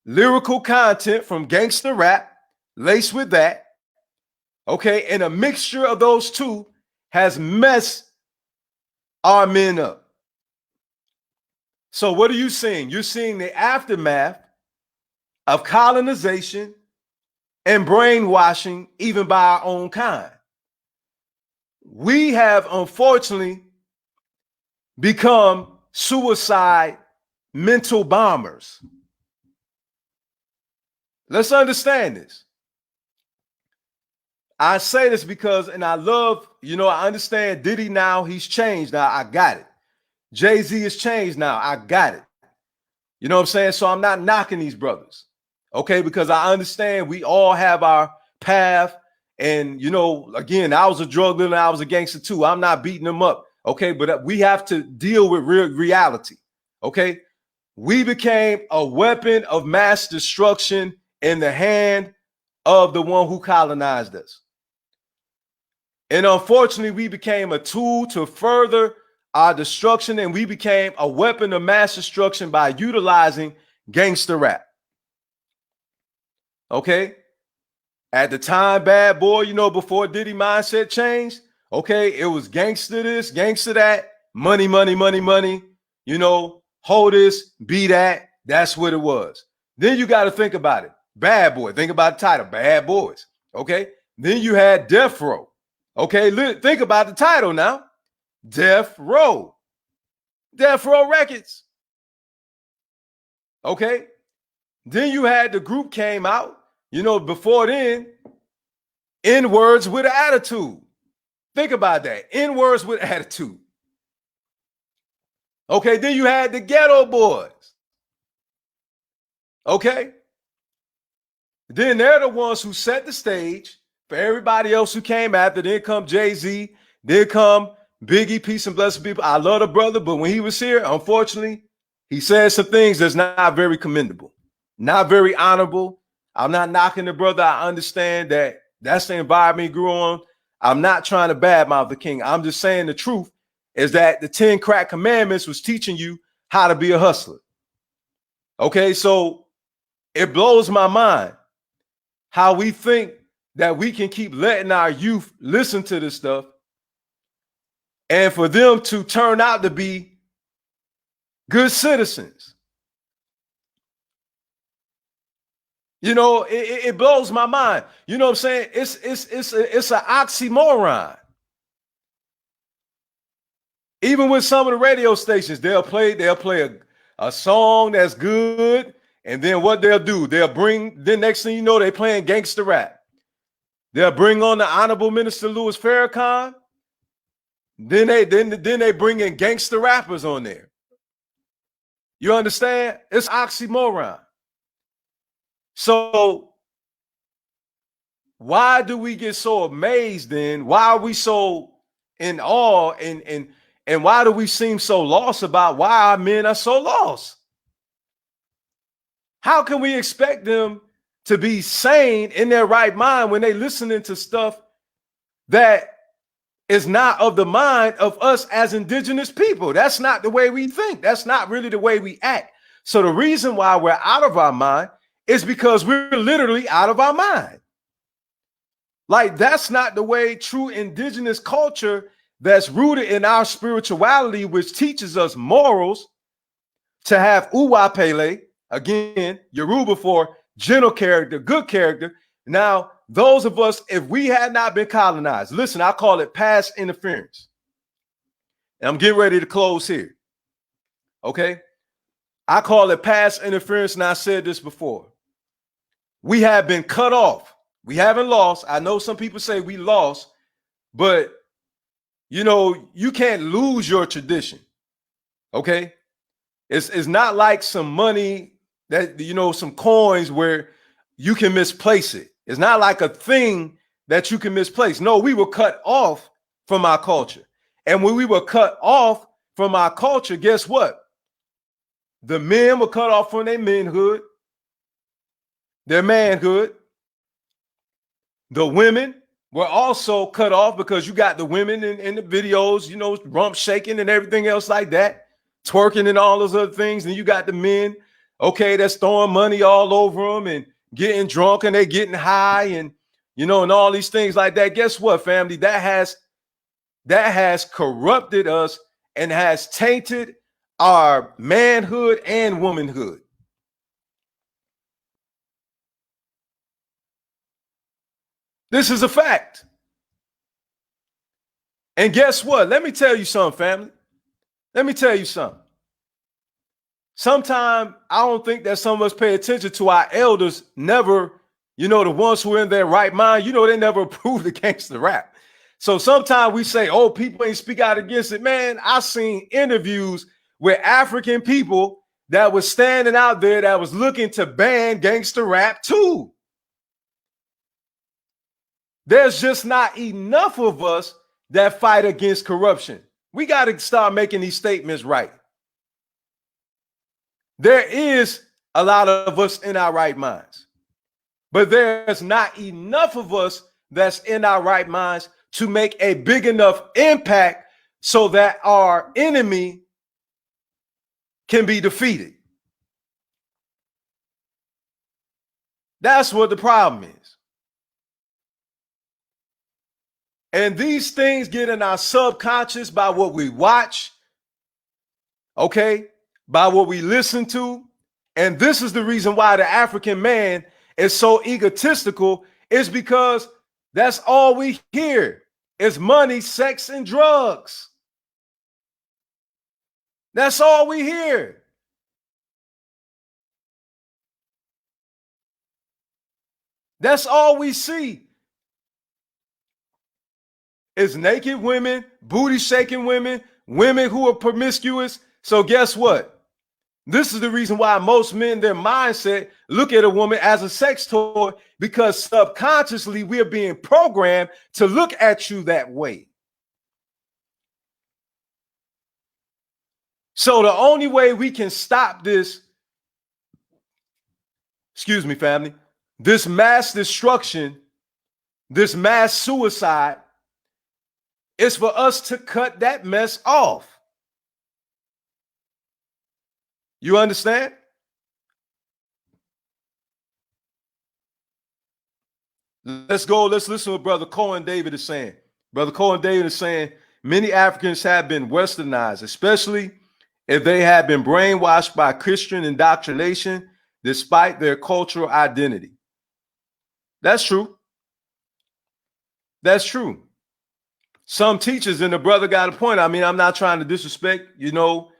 lyrical content from gangster rap, laced with that, okay, and a mixture of those two has messed our men up. So what are you seeing? You're seeing the aftermath of colonization and brainwashing, even by our own kind. We have unfortunately become suicide mental bombers. Let's understand this. I say this because, and I love, I understand Diddy now, he's changed now, I got it. Jay-Z has changed now, I got it. You know what I'm saying? So I'm not knocking these brothers, okay? Because I understand we all have our path. And, again, I was a drug dealer, I was a gangster too. I'm not beating them up, okay? But we have to deal with real reality, okay? We became a weapon of mass destruction in the hand of the one who colonized us. And unfortunately, we became a tool to further our destruction, and we became a weapon of mass destruction by utilizing gangster rap. Okay? At the time, Bad Boy, before Diddy mindset changed, okay, it was gangster this, gangster that, money, money, money, money, hold this, be that. That's what it was. Then you got to think about it. Bad Boy, think about the title, Bad Boys. Okay? Then you had Death Row. Okay, think about the title now. Death Row. Death Row Records. Okay. Then you had the group came out, before then, N-Words with Attitude. Think about that. N-Words with Attitude. Okay, then you had the Ghetto Boys. Okay. Then they're the ones who set the stage for everybody else who came after. Then come Jay-Z, then come Biggie, peace and blessed people. I love the brother, but when he was here, unfortunately, he said some things that's not very commendable, not very honorable. I'm not knocking the brother. I understand that that's the environment he grew on. I'm not trying to badmouth the king. I'm just saying the truth is that the 10 crack commandments was teaching you how to be a hustler. Okay, so it blows my mind how we think that we can keep letting our youth listen to this stuff and for them to turn out to be good citizens. It blows my mind. You know what I'm saying? It's an oxymoron. Even with some of the radio stations, they'll play a song that's good, and then what they'll do, then next thing you know, they're playing gangster rap. They'll bring on the Honorable Minister Louis Farrakhan. Then they bring in gangster rappers on there. You understand? It's oxymoron. So why do we get so amazed then? Why are we so in awe and why do we seem so lost about why our men are so lost? How can we expect them to be sane in their right mind when they listening to stuff that is not of the mind of us as indigenous people? That's not the way we think. That's not really the way we act. So the reason why we're out of our mind is because we're literally out of our mind. Like, that's not the way true indigenous culture that's rooted in our spirituality, which teaches us morals, to have uwapele, again, Yoruba for gentle character, good character. Now, those of us, if we had not been colonized, listen, I call it past interference. And I'm getting ready to close here. Okay? I call it past interference, and I said this before. We have been cut off. We haven't lost. I know some people say we lost, but you know, you can't lose your tradition. Okay? It's not like some money that, you know, some coins where you can misplace it. It's not like a thing that you can misplace. No, we were cut off from our culture. And when we were cut off from our culture, guess what? The men were cut off from their manhood. The women were also cut off, because you got the women in the videos, you know, rump shaking and everything else like that, twerking and all those other things. And you got the men, okay, that's throwing money all over them and getting drunk and they're getting high and, you know, and all these things like that. Guess what, family? That has corrupted us and has tainted our manhood and womanhood. This is a fact. And guess what? Let me tell you something, family. Let me tell you something. Sometimes I don't think that some of us pay attention to our elders. Never, you know, the ones who are in their right mind, you know, they never approved against the rap. So sometimes we say, oh, people ain't speak out against it. Man, I've seen interviews with African people that was standing out there that was looking to ban gangster rap too. There's just not enough of us that fight against corruption. We got to start making these statements right. There is a lot of us in our right minds, but there's not enough of us that's in our right minds to make a big enough impact so that our enemy can be defeated. That's what the problem is. And these things get in our subconscious by what we watch, okay, by what we listen to. And this is the reason why the African man is so egotistical, is because that's all we hear is money, sex, and drugs. That's all we hear. That's all we see. Is naked women, booty shaking women, women who are promiscuous. So guess what? This is the reason why most men, their mindset, look at a woman as a sex toy, because subconsciously we're being programmed to look at you that way. So the only way we can stop this, excuse me, family, this mass destruction, this mass suicide, it's for us to cut that mess off. You understand? Let's go. Let's listen to what Brother Cohen David is saying. Brother Cohen David is saying many Africans have been westernized, especially if they have been brainwashed by Christian indoctrination despite their cultural identity. That's true. That's true. Some teachers, and the brother got a point. I mean, I'm not trying to disrespect, you know,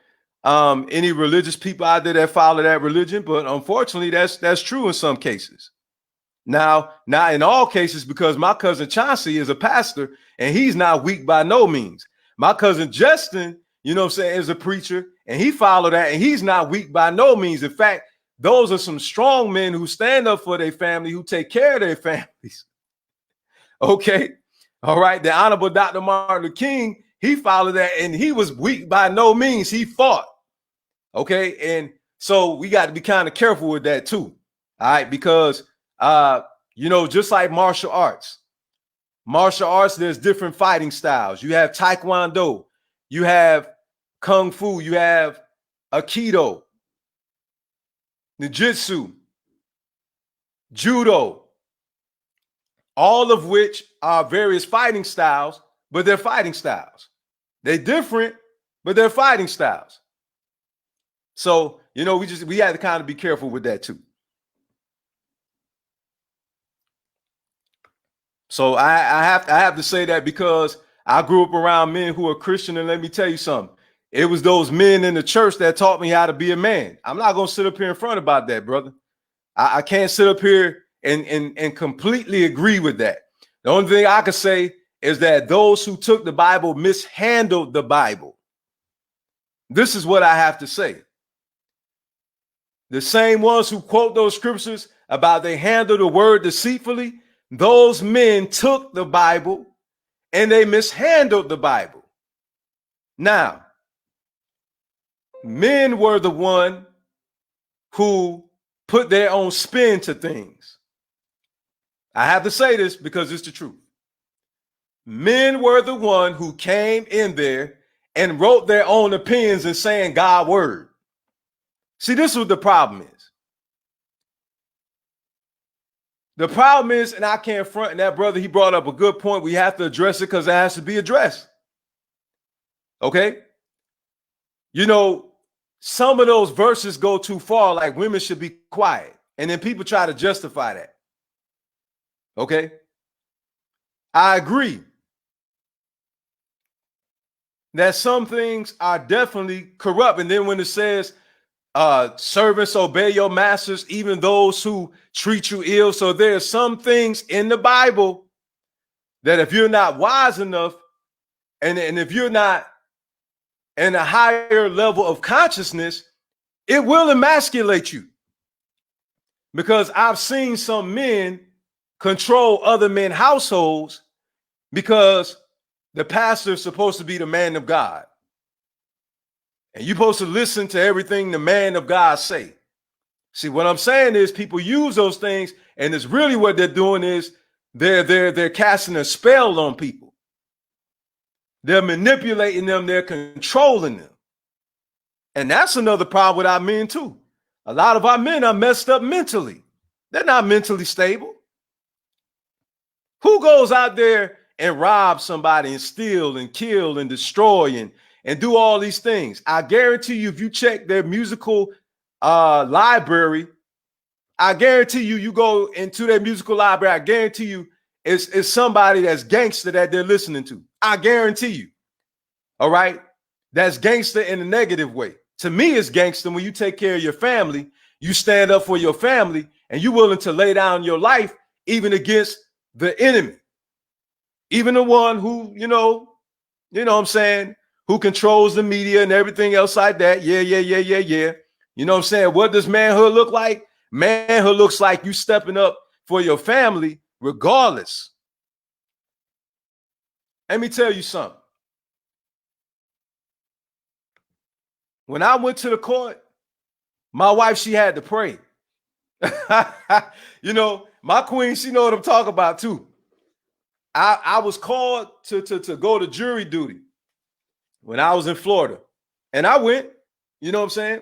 any religious people out there that follow that religion, but unfortunately, that's true in some cases. Now, not in all cases, because my cousin Chauncey is a pastor and he's not weak by no means. My cousin Justin, you know what I'm saying, is a preacher and he followed that and he's not weak by no means. In fact, those are some strong men who stand up for their family, who take care of their families. Okay. All right. The Honorable Dr. Martin Luther King, he followed that and he was weak by no means. He fought. Okay. And So we got to be kind of careful with that too. All right, because just like martial arts, there's different fighting styles. You have Taekwondo, you have Kung Fu, you have Aikido, Jiu-Jitsu, Judo, all of which are various fighting styles, but they're fighting styles. They're different, but they're fighting styles. So, we had to kind of be careful with that too. So I have to say that because I grew up around men who are Christian, and let me tell you something. It was those men in the church that taught me how to be a man. I'm not gonna sit up here in front about that, brother. I can't sit up here and completely agree with that. The only thing I can say is that those who took the Bible mishandled the Bible. This is what I have to say. The same ones who quote those scriptures about they handle the word deceitfully, those men took the Bible and they mishandled the Bible. Now, men were the one who put their own spin to things. I have to say this because it's the truth. Men were the one who came in there and wrote their own opinions and saying God's word. See, this is what the problem is. The problem is, and I can't front, and that brother, he brought up a good point. We have to address it because it has to be addressed. Okay? Some of those verses go too far, like women should be quiet. And then people try to justify that. Okay? I agree that some things are definitely corrupt. And then when it says, servants obey your masters, even those who treat you ill. So there's some things in the Bible that if you're not wise enough, and if you're not in a higher level of consciousness, it will emasculate you. Because I've seen some men control other men's households because the pastor is supposed to be the man of God. And you're supposed to listen to everything the man of God say. See, what I'm saying is people use those things, and it's really what they're doing is they're casting a spell on people. They're manipulating them, they're controlling them. And that's another problem with our men too. A lot of our men are messed up mentally. They're not mentally stable. Who goes out there and robs somebody and steal and kill and destroy and do all these things? I guarantee you, if you check their musical library, I guarantee you go into their musical library, I guarantee you it's somebody that's gangster that they're listening to. I guarantee you. All right? That's gangster in a negative way. To me, it's gangster when you take care of your family, you stand up for your family, and you're willing to lay down your life even against the enemy. Even the one who, you know what I'm saying, who controls the media and everything else like that. Yeah. You know what I'm saying? What does manhood look like? Manhood looks like you stepping up for your family regardless. Let me tell you something. When I went to the court, my wife, she had to pray. My queen, she know what I'm talking about too. I was called to go to jury duty when I was in Florida. And I went, you know what I'm saying?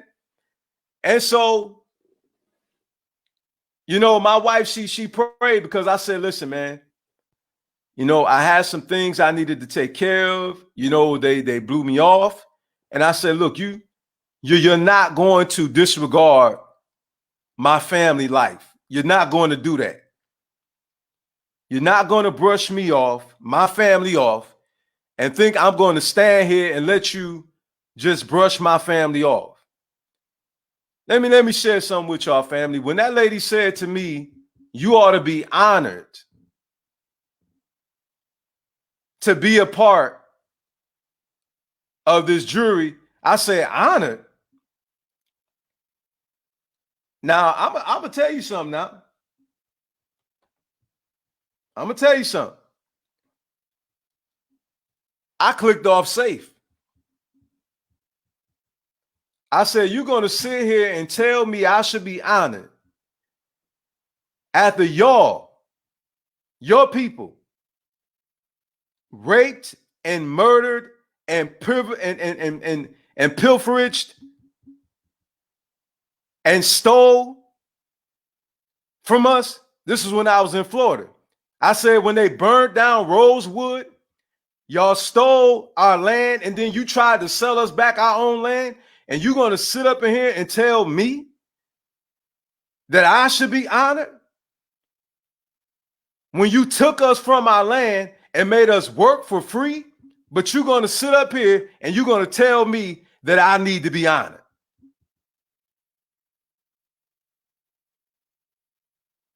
And so, my wife, she prayed because I said, listen, man, I had some things I needed to take care of. They blew me off. And I said, look, you're not going to disregard my family life. You're not going to do that. You're not going to brush me off, my family off, and think I'm going to stand here and let you just brush my family off. Let me share something with y'all, family. When that lady said to me, you ought to be honored to be a part of this jury, I said, honored? Now, I'm going to tell you something now. I'm going to tell you something. I clicked off safe. I said, you're going to sit here and tell me I should be honored after your people, raped and murdered and pilferaged and stole from us. This is when I was in Florida. I said, when they burned down Rosewood, y'all stole our land, and then you tried to sell us back our own land, and you're going to sit up in here and tell me that I should be honored when you took us from our land and made us work for free, but you're going to sit up here and you're going to tell me that I need to be honored.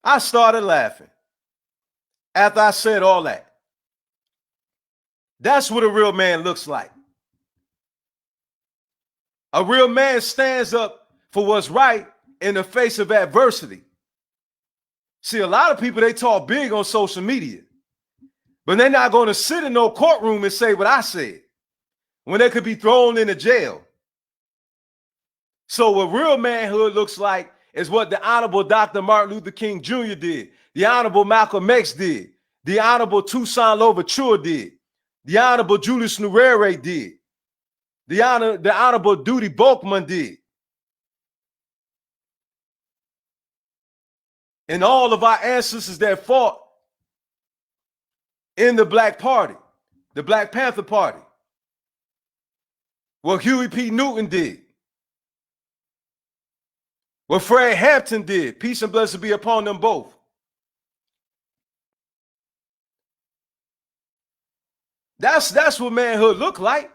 I started laughing after I said all that. That's what a real man looks like. A real man stands up for what's right in the face of adversity. See, a lot of people, they talk big on social media, but they're not going to sit in no courtroom and say what I said when they could be thrown into jail. So what real manhood looks like is what the Honorable Dr. Martin Luther King Jr. did, the Honorable Malcolm X did, the Honorable Toussaint Louverture did, the Honorable Julius Nyerere did, the Honorable Dewey Bulkman did. And all of our ancestors that fought in the Black Party, the Black Panther Party. What Huey P. Newton did. What Fred Hampton did. Peace and blessings be upon them both. That's what manhood look like.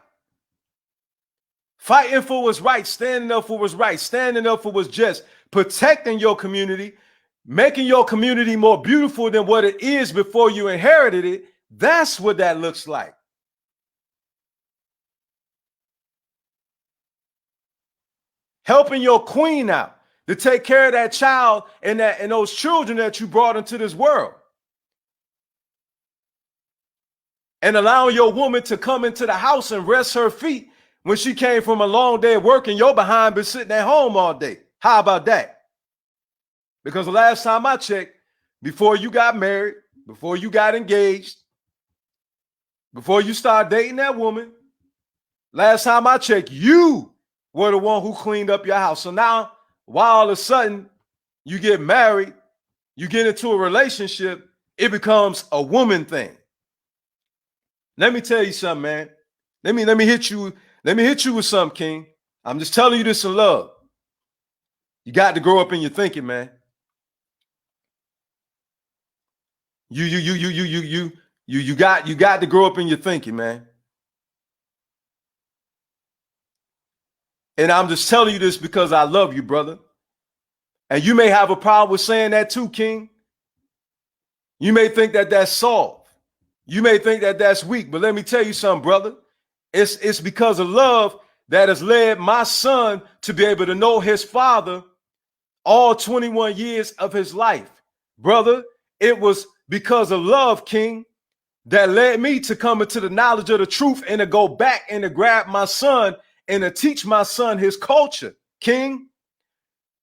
Fighting for what's right, standing up for what's right, standing up for what's just, protecting your community, making your community more beautiful than what it is before you inherited it. That's what that looks like. Helping your queen out to take care of that child and those children that you brought into this world. And allowing your woman to come into the house and rest her feet when she came from a long day of work and your behind been sitting at home all day. How about that? Because the last time I checked, before you got married, before you got engaged, before you start dating that woman, last time I checked, you were the one who cleaned up your house. So now, why all of a sudden you get married, you get into a relationship, it becomes a woman thing. Let me tell you something, man. Let me hit you. Let me hit you with something, King. I'm just telling you this in love. You got to grow up in your thinking, man. You got to grow up in your thinking, man. And I'm just telling you this because I love you, brother. And you may have a problem with saying that too, King. You may think that that's soft. You may think that that's weak, but let me tell you something, brother. It's because of love that has led my son to be able to know his father all 21 years of his life. Brother, it was because of love, King, that led me to come into the knowledge of the truth and to go back and to grab my son and to teach my son his culture, King.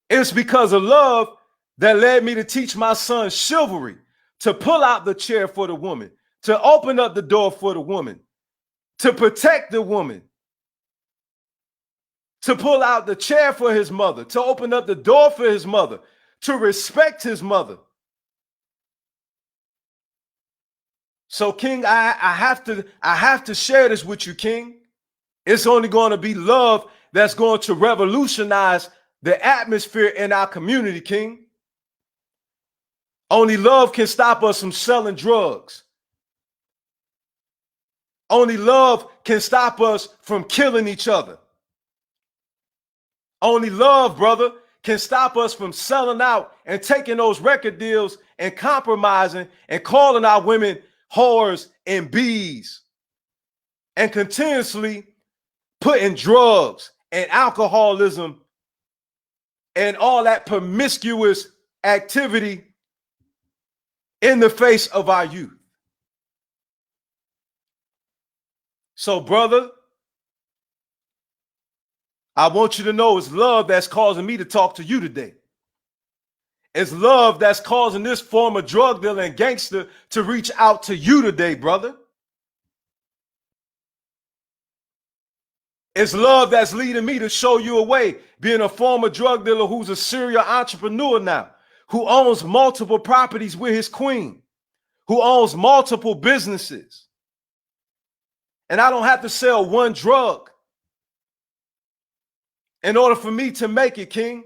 It's because of love that led me to teach my son chivalry, to pull out the chair for the woman, to open up the door for the woman, to protect the woman, to pull out the chair for his mother, to open up the door for his mother, to respect his mother. So, King, I have to share this with you, King. It's only going to be love that's going to revolutionize the atmosphere in our community, King. Only love can stop us from selling drugs. Only love can stop us from killing each other. Only love, brother, can stop us from selling out and taking those record deals and compromising and calling our women whores and bees and continuously putting drugs and alcoholism and all that promiscuous activity in the face of our youth. So, brother, I want you to know it's love that's causing me to talk to you today. It's love that's causing this former drug dealer and gangster to reach out to you today, brother. It's love that's leading me to show you a way, being a former drug dealer who's a serial entrepreneur now, who owns multiple properties with his queen, who owns multiple businesses. And I don't have to sell one drug in order for me to make it, King.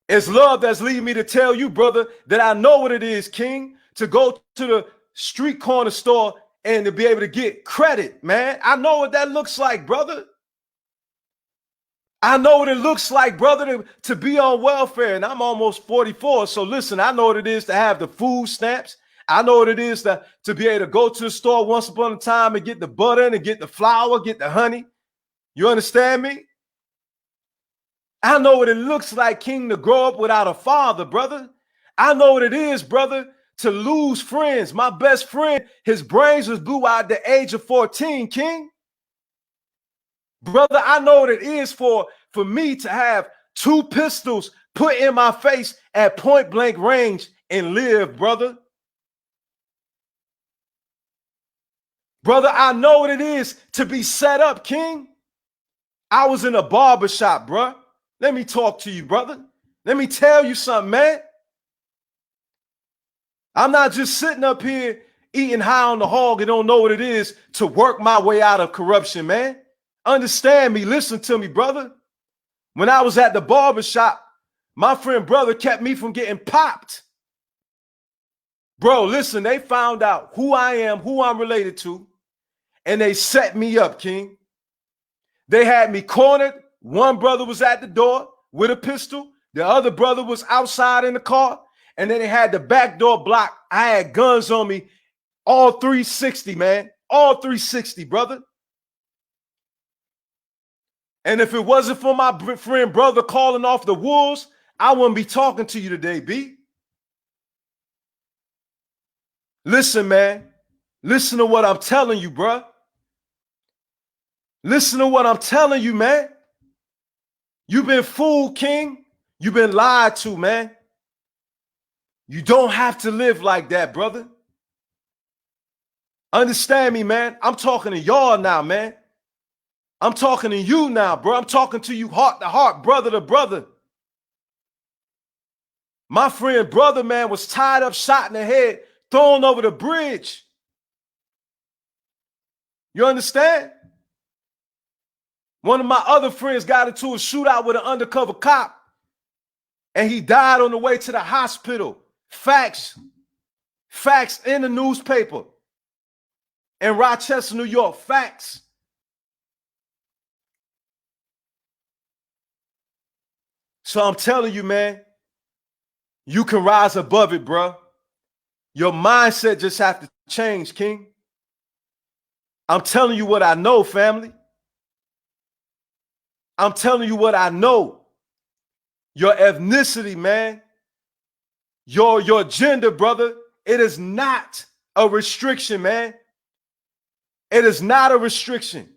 It's love that's leading me to tell you, brother, that I know what it is, King, to go to the street corner store and to be able to get credit, man. I know what that looks like, brother. I know what it looks like, brother, to be on welfare. And I'm almost 44. So listen, I know what it is to have the food stamps. I know what it is to be able to go to the store once upon a time and get the butter and get the flour, get the honey. You understand me? I know what it looks like, King, to grow up without a father, brother. I know what it is, brother, to lose friends. My best friend, his brains was blew out at the age of 14, King. Brother, I know what it is for me to have 2 pistols put in my face at point blank range and live, brother. Brother, I know what it is to be set up, King. I was in a barbershop, bro. Let me talk to you, brother. Let me tell you something, man. I'm not just sitting up here eating high on the hog and don't know what it is to work my way out of corruption, man. Understand me. Listen to me, brother. When I was at the barbershop, my friend brother kept me from getting popped. Bro, listen, they found out who I am, who I'm related to, and they set me up, King. They had me cornered. One brother was at the door with a pistol. The other brother was outside in the car. And then they had the back door blocked. I had guns on me, all 360, man. All 360, brother. And if it wasn't for my friend brother calling off the wolves, I wouldn't be talking to you today, B. Listen, man. Listen to what I'm telling you, bro. Listen to what I'm telling you, man. You've been fooled, King. You've been lied to, man. You don't have to live like that, brother. Understand me, man. I'm talking to y'all now, man. I'm talking to you now, bro. I'm talking to you heart to heart, brother to brother. My friend brother, man, was tied up, shot in the head, thrown over the bridge. You understand? One of my other friends got into a shootout with an undercover cop, and he died on the way to the hospital. Facts in the newspaper in Rochester, New York. Facts. So I'm telling you, man, you can rise above it, bro. Your mindset just have to change, King. I'm telling you what I know, family. I'm telling you what I know. Your ethnicity, man. Your gender, brother. It is not a restriction, man. It is not a restriction.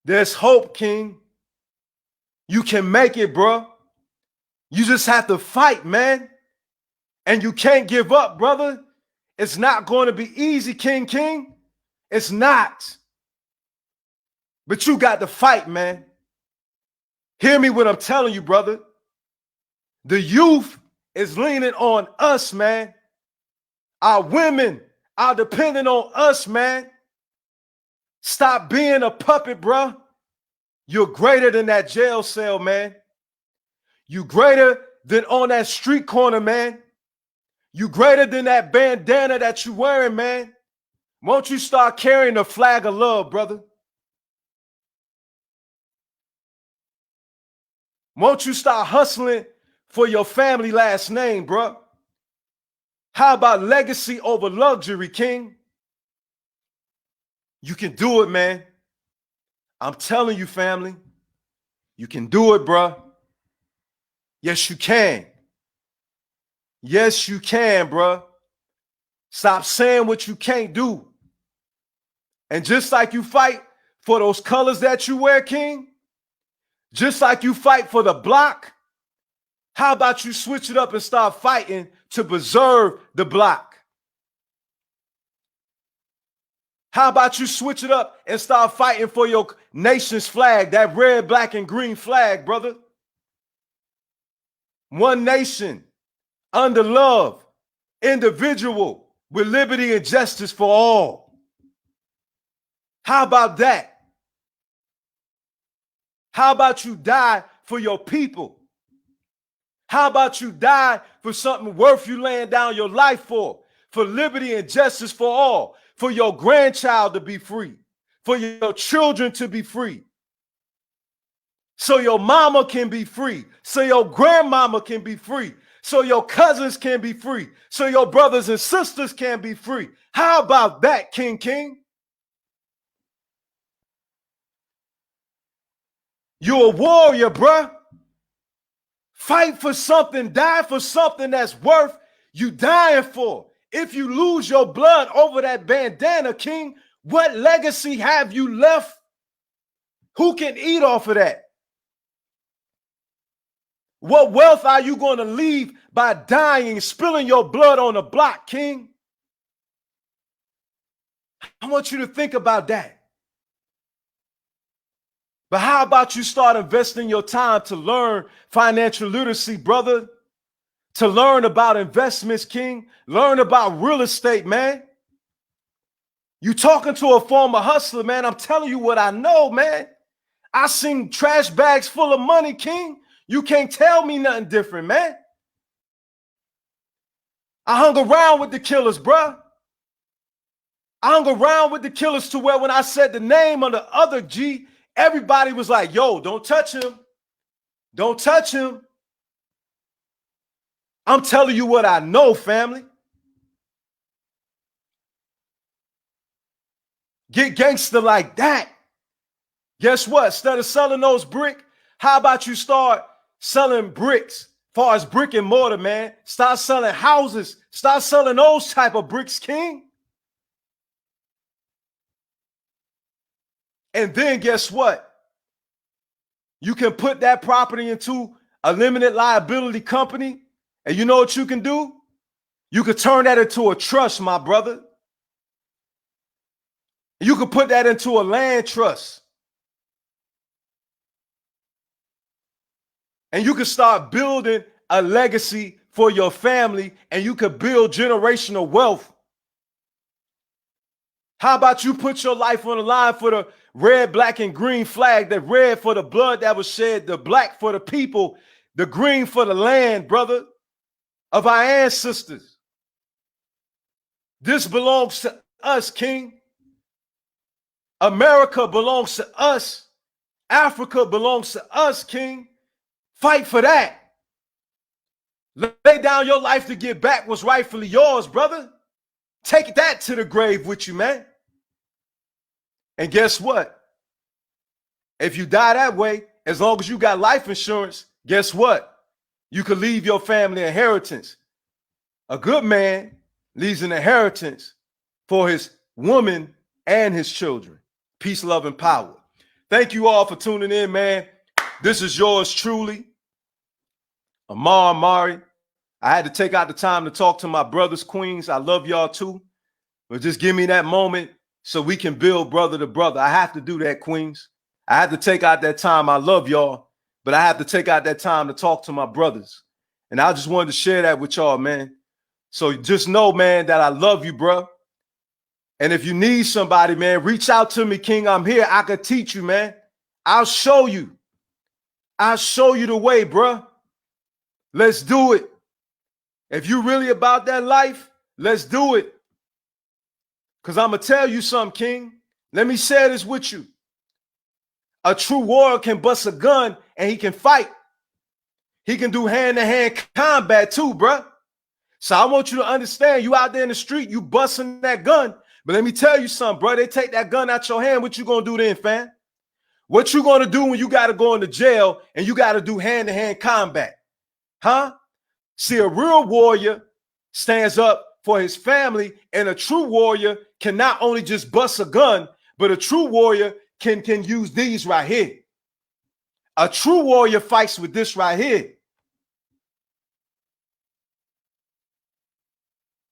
There's hope, King. You can make it, bro. You just have to fight, man. And you can't give up, brother. It's not going to be easy, King. It's not. But you got to fight, man. Hear me what I'm telling you, brother. The youth is leaning on us, man. Our women are depending on us, man. Stop being a puppet, bro. You're greater than that jail cell, man. You greater than on that street corner, man. You greater than that bandana that you wearing, man. Won't you start carrying the flag of love, brother? Won't you start hustling for your family last name, bro? How about legacy over luxury, King? You can do it, man. I'm telling you, family. You can do it, bro. Yes, you can. Yes, you can, bro. Stop saying what you can't do. And just like you fight for those colors that you wear, King, just like you fight for the block, how about you switch it up and start fighting to preserve the block? How about you switch it up and start fighting for your nation's flag, that red, black, and green flag, brother? One nation, under love, individual, with liberty and justice for all. How about that? How about you die for your people? How about you die for something worth you laying down your life for liberty and justice for all, for your grandchild to be free, for your children to be free, so your mama can be free, so your grandmama can be free, so your cousins can be free, so your brothers and sisters can be free. How about that, King? You're a warrior, bruh. Fight for something, die for something that's worth you dying for. If you lose your blood over that bandana, King, what legacy have you left? Who can eat off of that? What wealth are you going to leave by dying, spilling your blood on the block, King? I want you to think about that. But how about you start investing your time to learn financial literacy, brother? To learn about investments, King. Learn about real estate, man. You talking to a former hustler, man. I'm telling you what I know, man. I seen trash bags full of money, King. You can't tell me nothing different, man. I hung around with the killers, bruh. I hung around with the killers to where when I said the name of the other G, everybody was like, yo, don't touch him. Don't touch him. I'm telling you what I know, family. Get gangster like that. Guess what? Instead of selling those bricks, how about you start selling bricks? Far as brick and mortar, man. Start selling houses. Start selling those type of bricks, King. And then guess what? You can put that property into a limited liability company. And you know what you can do? You could turn that into a trust, my brother. You could put that into a land trust. And you can start building a legacy for your family, and you could build generational wealth. How about you put your life on the line for the red, black, and green flag? The red for the blood that was shed, the black for the people, the green for the land, brother, of our ancestors. This belongs to us, King. America belongs to us. Africa belongs to us, King. Fight for that. Lay down your life to get back what's rightfully yours, brother. Take that to the grave with you, man. And guess what? If you die that way, as long as you got life insurance, guess what? You could leave your family inheritance. A good man leaves an inheritance for his woman and his children. Peace, love, and power. Thank you all for tuning in, man. This is yours truly, Amar Amari. I had to take out the time to talk to my brothers, queens. I love y'all too. But just give me that moment so we can build brother to brother. I have to do that, queens. I have to take out that time. I love y'all, but I have to take out that time to talk to my brothers. And I just wanted to share that with y'all, man. So just know, man, that I love you, bro. And if you need somebody, man, reach out to me, King. I'm here. I could teach you, man. I'll show you. I'll show you the way, bro. Let's do it. If you really about that life, let's do it. Because I'm going to tell you something, King. Let me share this with you. A true warrior can bust a gun and he can fight. He can do hand-to-hand combat too, bro. So I want you to understand, you out there in the street, you busting that gun. But let me tell you something, bro. They take that gun out your hand. What you going to do then, fam? What you going to do when you got to go into jail and you got to do hand-to-hand combat? Huh? See, a real warrior stands up for his family, and a true warrior can not only just bust a gun, but a true warrior can use these right here. A true warrior fights with this right here.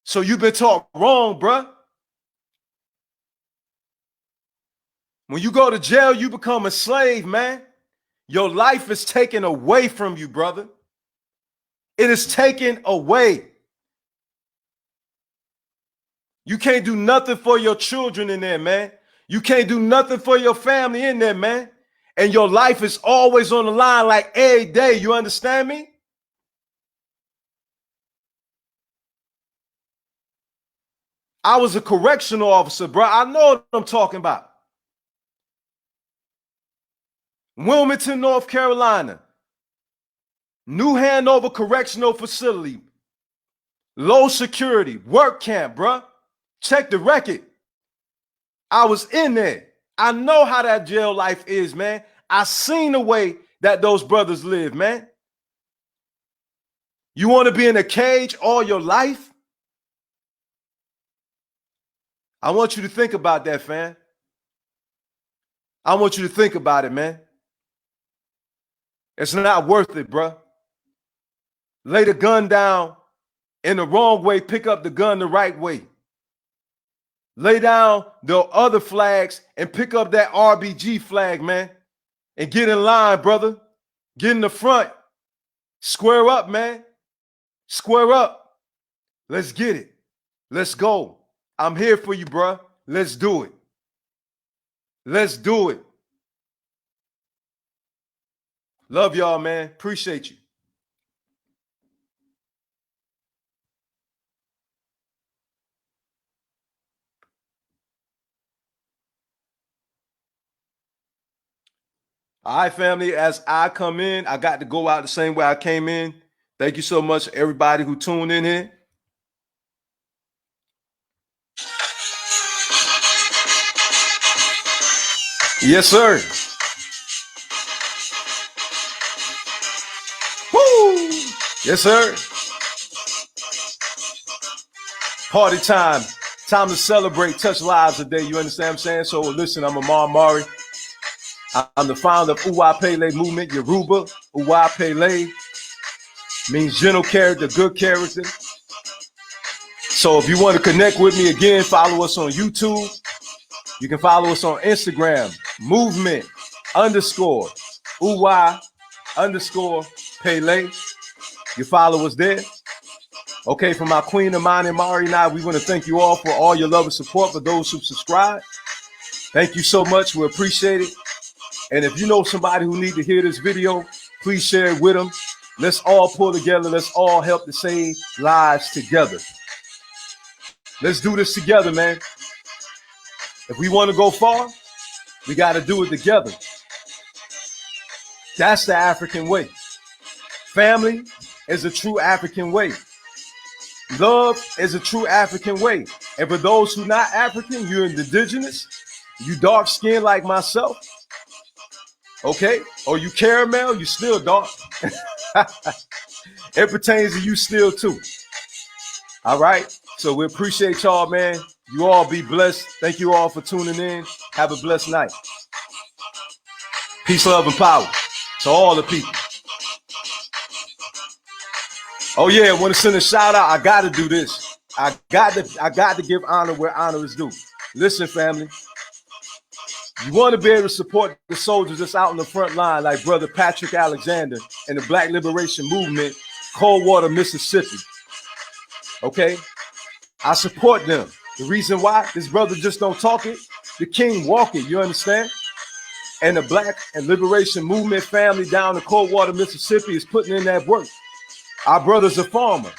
So you've been taught wrong, bruh. When you go to jail, you become a slave, man. Your life is taken away from you, brother. It is taken away. You can't do nothing for your children in there, man. You can't do nothing for your family in there, man. And your life is always on the line like every day. You understand me? I was a correctional officer, bro. I know what I'm talking about. Wilmington, North Carolina. New Hanover Correctional Facility. Low security. Work camp, bro. Check the record. I was in there. I know how that jail life is, man. I seen the way that those brothers live, man. You want to be in a cage all your life? I want you to think about that, fam. I want you to think about it, man. It's not worth it, bro. Lay the gun down in the wrong way, pick up the gun the right way. Lay down the other flags and pick up that RBG flag, man. And get in line, brother. Get in the front. Square up, man. Square up. Let's get it. Let's go. I'm here for you, bro. Let's do it. Let's do it. Love y'all, man. Appreciate you. All right, family, as I come in, I got to go out the same way I came in. Thank you so much, everybody who tuned in here. Yes, sir. Woo! Yes, sir. Party time. Time to celebrate, touch lives today. You understand what I'm saying? So listen, I'm Amar Mari. I'm the founder of Uwa Pele movement, Yoruba. Uwa Pele means gentle character, good character. So if you want to connect with me again, follow us on YouTube. You can follow us on Instagram, movement _ Uwa _ Pele. You follow us there. Okay, for my queen Amani Mari and I, we want to thank you all for all your love and support for those who subscribe. Thank you so much. We appreciate it. And if you know somebody who needs to hear this video, please share it with them. Let's all pull together. Let's all help to save lives together. Let's do this together, man. If we want to go far, we got to do it together. That's the African way. Family is a true African way. Love is a true African way. And for those who are not African, you're indigenous, you dark skinned like myself, okay? Or you caramel, you still dark. It pertains to you still too. All right? So we appreciate y'all, man. You all be blessed. Thank you all for tuning in. Have a blessed night. Peace, love, and power to all the people. Oh yeah, I want to send a shout out. I got to do this. I got to give honor where honor is due. Listen, family. You want to be able to support the soldiers that's out in the front line, like Brother Patrick Alexander and the Black Liberation Movement, Coldwater, Mississippi. Okay? I support them. The reason why, this brother just don't talk it, the king walk it, you understand? And the Black and Liberation Movement family down in Coldwater, Mississippi is putting in that work. Our brother's a farmer.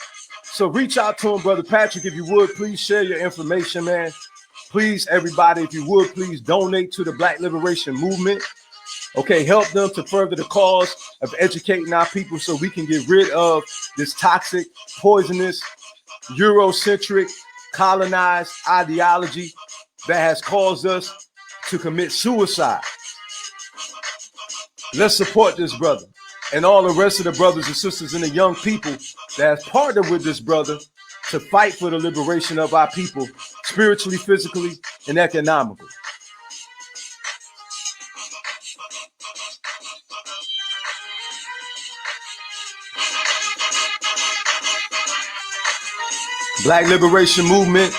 So reach out to him, Brother Patrick, if you would. Please share your information, man. Please, everybody, if you would, please donate to the Black Liberation Movement. Okay, help them to further the cause of educating our people so we can get rid of this toxic, poisonous, Eurocentric, colonized ideology that has caused us to commit suicide. Let's support this brother and all the rest of the brothers and sisters and the young people that have partnered with this brother to fight for the liberation of our people, spiritually, physically, and economically. Black liberation movement.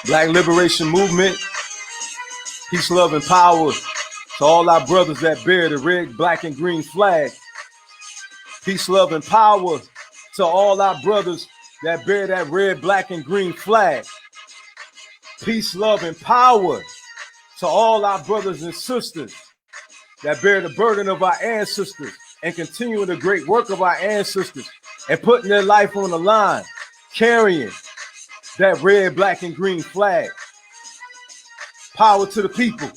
Black liberation movement. Peace, love, and power to all our brothers that bear the red, black, and green flag. Peace, love, and power to all our brothers that bear that red, black, and green flag. Peace, love, and power to all our brothers and sisters that bear the burden of our ancestors and continuing the great work of our ancestors and putting their life on the line, carrying that red, black, and green flag. Power to the people.